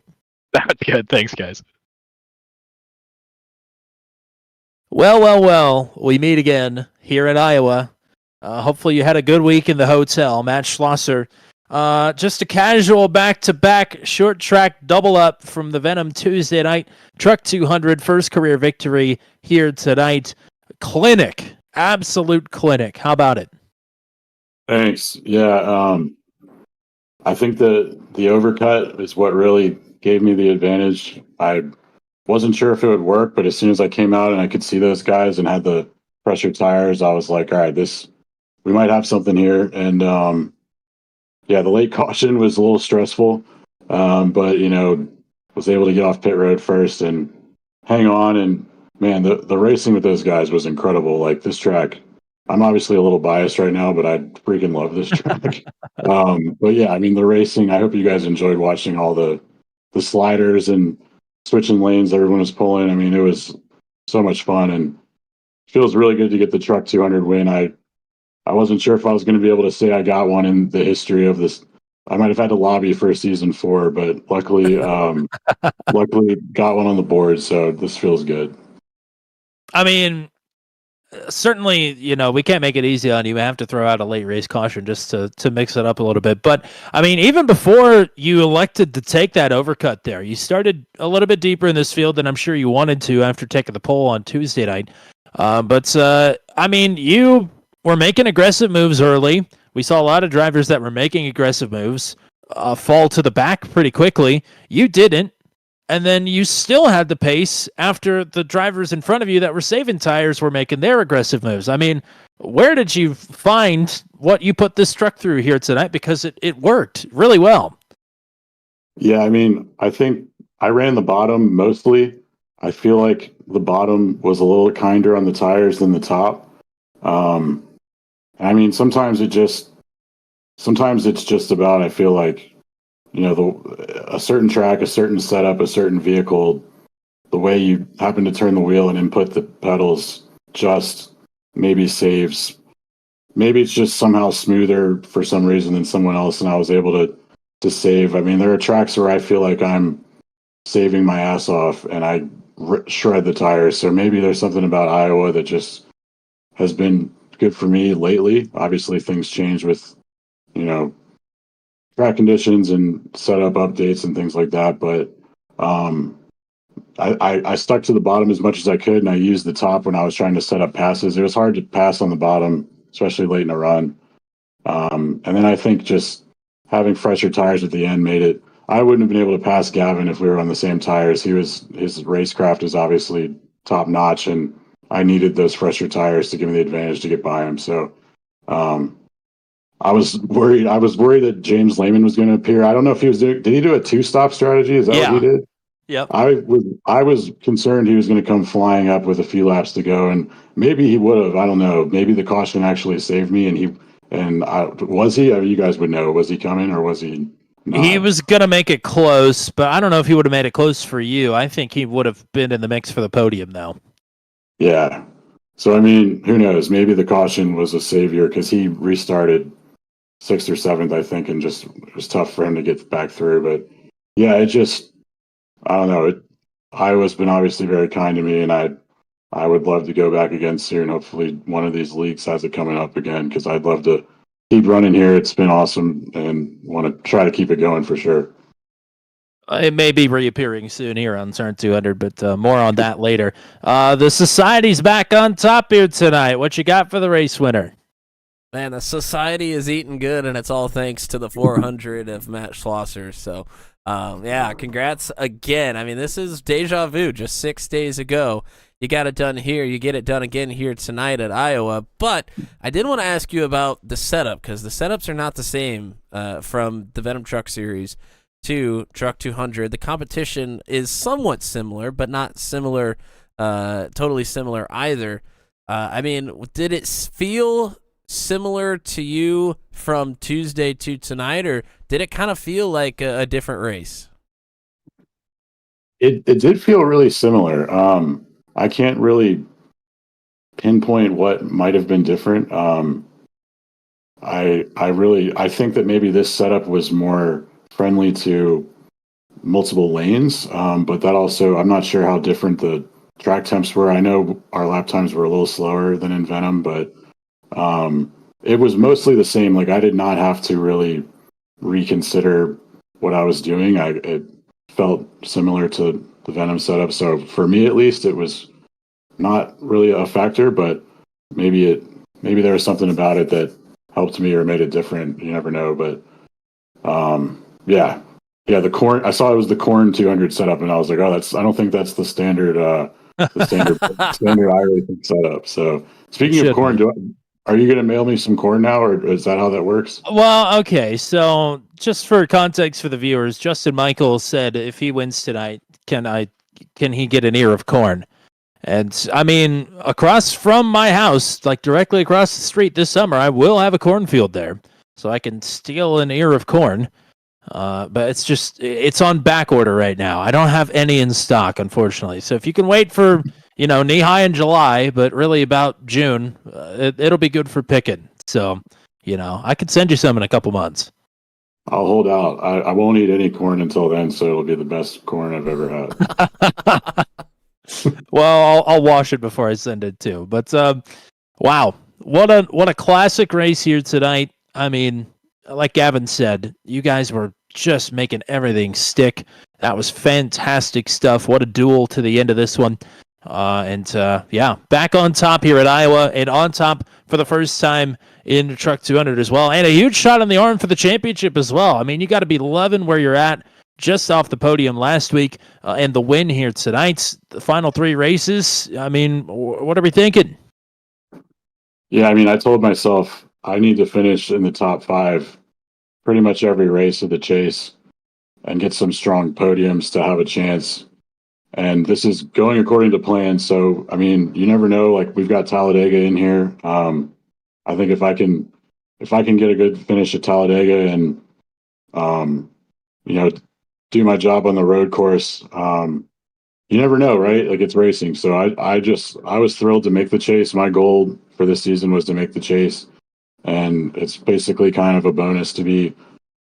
That's good. Thanks, guys. Well. We meet again here in Iowa. Hopefully you had a good week in the hotel. Matt Schlosser. Just a casual back-to-back short track double up from the Venom Tuesday night. Truck 200, first career victory here tonight. Clinic. Absolute clinic. How about it? Thanks. Yeah, I think the overcut is what really gave me the advantage. I wasn't sure if it would work, but as soon as I came out and I could see those guys and had the pressure tires, I was like, all right, we might have something here. And yeah, the late caution was a little stressful, but was able to get off pit road first and hang on. And man, the racing with those guys was incredible. Like, this track, I'm obviously a little biased right now, but I freaking love this track. But yeah, I mean, the racing, I hope you guys enjoyed watching all the sliders and switching lanes everyone was pulling. I mean, it was so much fun, and it feels really good to get the Truck 200 win. I wasn't sure if I was going to be able to say I got one in the history of this. I might have had to lobby for season 4, but luckily got one on the board. So this feels good. I mean, certainly, we can't make it easy on you. We have to throw out a late race caution just to mix it up a little bit. But I mean, even before you elected to take that overcut there, you started a little bit deeper in this field than I'm sure you wanted to after taking the pole on Tuesday night. But I mean, you were making aggressive moves early. We saw a lot of drivers that were making aggressive moves fall to the back pretty quickly. You didn't. And then you still had the pace after the drivers in front of you that were saving tires were making their aggressive moves. I mean, where did you find what you put this truck through here tonight? Because it worked really well. Yeah, I mean, I think I ran the bottom mostly. I feel like the bottom was a little kinder on the tires than the top. I mean, sometimes it's just about, I feel like, a certain track, a certain setup, a certain vehicle, the way you happen to turn the wheel and input the pedals just maybe saves. Maybe it's just somehow smoother for some reason than someone else, and I was able to save. I mean, there are tracks where I feel like I'm saving my ass off and I shred the tires. So maybe there's something about Iowa that just has been good for me lately. Obviously, things change with, track conditions and setup updates and things like that. But I stuck to the bottom as much as I could, and I used the top when I was trying to set up passes. It was hard to pass on the bottom, especially late in a run. And then I think just having fresher tires at the end made it. I wouldn't have been able to pass Gavin if we were on the same tires. His racecraft is obviously top notch, and I needed those fresher tires to give me the advantage to get by him. So I was worried that James Lehman was going to appear. I don't know if he was doing. Did he do a 2-stop strategy? Is that what he did? Yep. I was concerned he was going to come flying up with a few laps to go, and maybe he would have. I don't know. Maybe the caution actually saved me, was he? I mean, you guys would know. Was he coming or was he not? He was going to make it close, but I don't know if he would have made it close for you. I think he would have been in the mix for the podium, though. Yeah. So, I mean, who knows? Maybe the caution was a savior because he restarted 6th or 7th, I think, and just it was tough for him to get back through. But yeah, I don't know. Iowa's been obviously very kind to me, and I would love to go back again soon. Hopefully, one of these leagues has it coming up again because I'd love to keep running here. It's been awesome, and want to try to keep it going for sure. It may be reappearing soon here on Turn 200, but more on that later. The Society's back on top here tonight. What you got for the race winner? Man, the Society is eating good, and it's all thanks to the 400 of Matt Schlosser. So, yeah, congrats again. I mean, this is deja vu. Just 6 days ago, you got it done here. You get it done again here tonight at Iowa. But I did want to ask you about the setup, because the setups are not the same from the Venom Truck Series to Truck 200. The competition is somewhat similar, but not similar, totally similar either. I mean, did it feel similar to you from Tuesday to tonight, or did it kind of feel like a different race? It did feel really similar. I can't really pinpoint what might have been different. I think that maybe this setup was more friendly to multiple lanes, but that also, I'm not sure how different the track temps were. I know our lap times were a little slower than in Venom, but it was mostly the same. Like, I did not have to really reconsider what I was doing. It felt similar to the Venom setup. So for me, at least, it was not really a factor, but maybe there was something about it that helped me or made it different. You never know. But yeah, the corn. I saw it was the corn 200 setup, and I was like, oh, I don't think that's the standard standard iRacing setup. So speaking of corn, are you going to mail me some corn now, or is that how that works? Well, okay. So just for context for the viewers, Justin Michael said if he wins tonight, can he get an ear of corn? And I mean, across from my house, like directly across the street this summer, I will have a cornfield there, so I can steal an ear of corn. But it's on back order right now. I don't have any in stock, unfortunately. So if you can wait for, knee high in July, but really about June, it'll be good for picking. So, I could send you some in a couple months. I'll hold out. I won't eat any corn until then, so it'll be the best corn I've ever had. Well, I'll wash it before I send it too. But wow, what a classic race here tonight. I mean, like Gavin said, you guys were just making everything stick. That was fantastic stuff. What a duel to the end of this one. Yeah, back on top here at Iowa, and on top for the first time in Truck 200 as well. And a huge shot on the arm for the championship as well. I mean, you got to be loving where you're at, just off the podium last week, and the win here tonight. The final 3 races. I mean, what are we thinking? Yeah, I mean, I told myself I need to finish in the top 5 pretty much every race of the chase and get some strong podiums to have a chance. And this is going according to plan. So, I mean, you never know. Like, we've got Talladega in here. I think if I can get a good finish at Talladega and, do my job on the road course, you never know, right? Like, it's racing. So I was thrilled to make the chase. My goal for this season was to make the chase. And it's basically kind of a bonus to be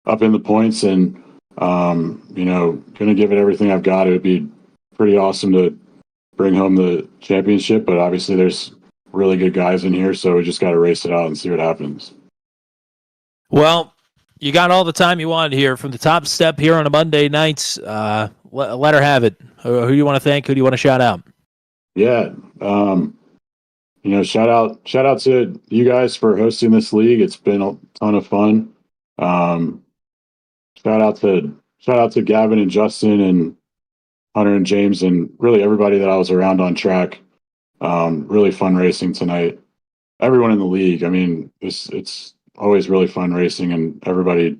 up in the points and, going to give it everything I've got. It would be pretty awesome to bring home the championship, but obviously there's really good guys in here, so we just got to race it out and see what happens. Well, you got all the time you wanted here from the top step here on a Monday night. Let her have it. Who do you want to thank? Who do you want to shout out? Yeah. Shout out to you guys for hosting this league. It's been a ton of fun. Shout out to Gavin and Justin and Hunter and James and really everybody that I was around on track. Really fun racing tonight. Everyone in the league. I mean, it's always really fun racing, and everybody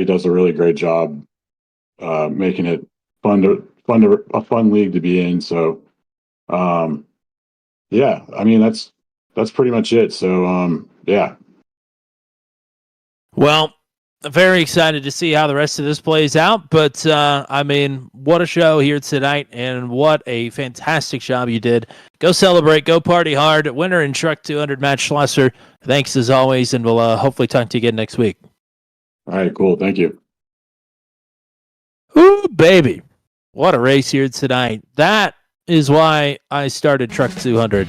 does a really great job making it a fun league to be in. So, yeah, I mean, that's pretty much it. So, yeah. Well, very excited to see how the rest of this plays out. But, I mean, what a show here tonight, and what a fantastic job you did. Go celebrate, go party hard. Winner in Truck 200, Matt Schlosser. Thanks as always, and we'll hopefully talk to you again next week. All right, cool. Thank you. Ooh, baby. What a race here tonight. That is why I started Truck 200.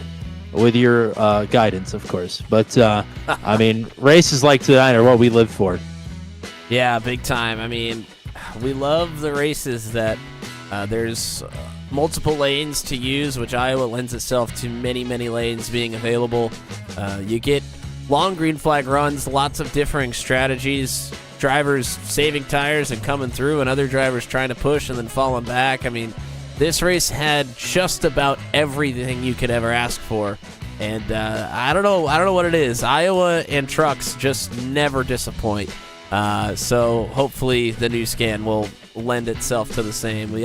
With your guidance, of course. But, I mean, races like tonight are what we live for. Yeah, big time. I mean, we love the races that there's multiple lanes to use, which Iowa lends itself to many, many lanes being available. You get long green flag runs, lots of differing strategies, drivers saving tires and coming through, and other drivers trying to push and then falling back. I mean, this race had just about everything you could ever ask for, and I don't know what it is. Iowa and trucks just never disappoint. So hopefully the new scan will lend itself to the same.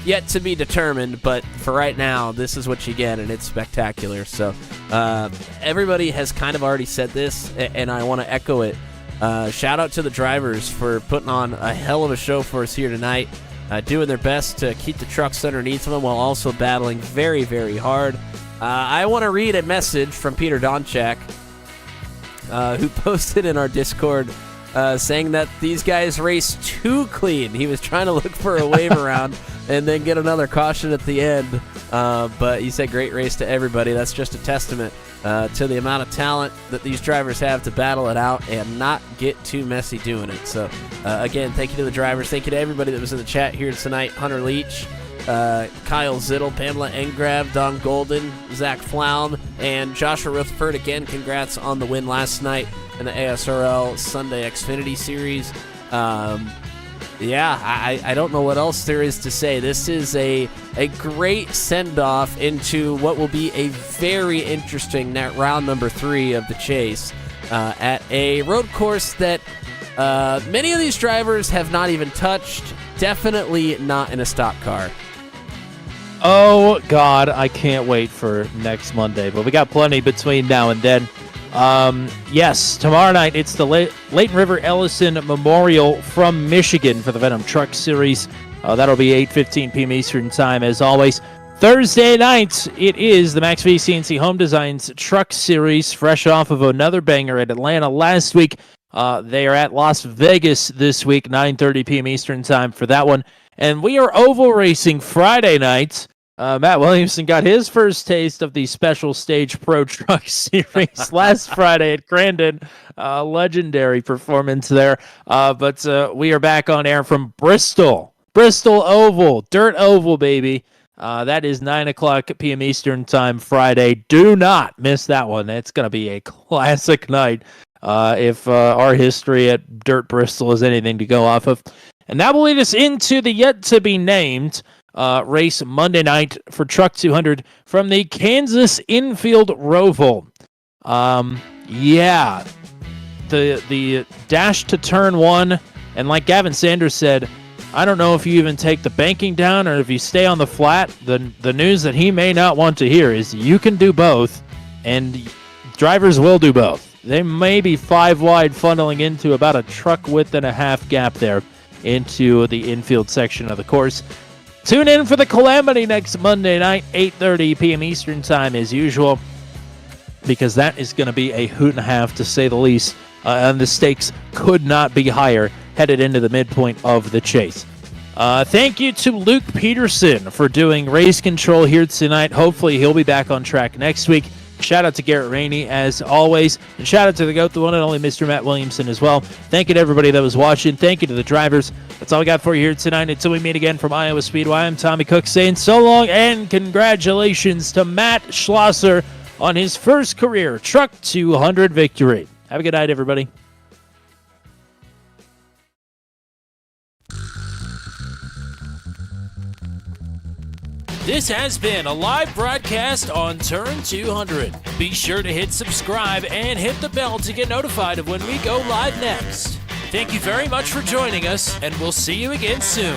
Yet to be determined, but for right now, this is what you get, and it's spectacular. So everybody has kind of already said this, and I want to echo it. Shout out to the drivers for putting on a hell of a show for us here tonight. Doing their best to keep the trucks underneath them while also battling very, very hard. I want to read a message from Peter Donchak, who posted in our Discord saying that these guys race too clean. He was trying to look for a wave around and then get another caution at the end. But he said, great race to everybody. That's just a testament to the amount of talent that these drivers have to battle it out and not get too messy doing it. So, again, thank you to the drivers. Thank you to everybody that was in the chat here tonight. Hunter Leach, Kyle Zittel, Pamela Engrav, Don Golden, Zach Flaum, and Joshua Rutherford. Again, congrats on the win last night in the ASRL Sunday Xfinity Series. Yeah, I don't know what else there is to say. This is a great send-off into what will be a very interesting round number 3 of the chase at a road course that many of these drivers have not even touched, definitely not in a stock car. Oh, God, I can't wait for next Monday, but we got plenty between now and then. Yes, tomorrow night it's the Layton River Ellison Memorial from Michigan for the Venom Truck Series. That'll be 8:15 p.m. Eastern Time, as always. Thursday night, it is the Max V CNC Home Designs Truck Series, fresh off of another banger at Atlanta last week. They are at Las Vegas this week, 9:30 p.m. Eastern Time for that one. And we are oval racing Friday night. Matt Williamson got his first taste of the Special Stage Pro Truck Series last Friday at Grandin. Legendary performance there. But we are back on air from Bristol. Bristol Oval. Dirt Oval, baby. That is 9 o'clock p.m. Eastern Time Friday. Do not miss that one. It's going to be a classic night if our history at Dirt Bristol is anything to go off of. And that will lead us into the yet-to-be-named race Monday night for Truck 200 from the Kansas Infield Roval. Yeah, the dash to turn 1, and like Gavin Sanders said, I don't know if you even take the banking down or if you stay on the flat. The news that he may not want to hear is you can do both, and drivers will do both. They may be 5 wide, funneling into about a truck width and a half gap there into the infield section of the course. Tune in for the Calamity next Monday night, 8:30 p.m. Eastern Time as usual, because that is going to be a hoot and a half, to say the least, and the stakes could not be higher headed into the midpoint of the chase. Thank you to Luke Peterson for doing race control here tonight. Hopefully he'll be back on track next week. Shout out to Garrett Rainey, as always. And shout out to the GOAT, the one and only Mr. Matt Williamson as well. Thank you to everybody that was watching. Thank you to the drivers. That's all we got for you here tonight. Until we meet again from Iowa Speedway, I'm Tommy Cook saying so long, and congratulations to Matt Schlosser on his first career Truck 200 victory. Have a good night, everybody. This has been a live broadcast on Turn 200. Be sure to hit subscribe and hit the bell to get notified of when we go live next. Thank you very much for joining us, and we'll see you again soon.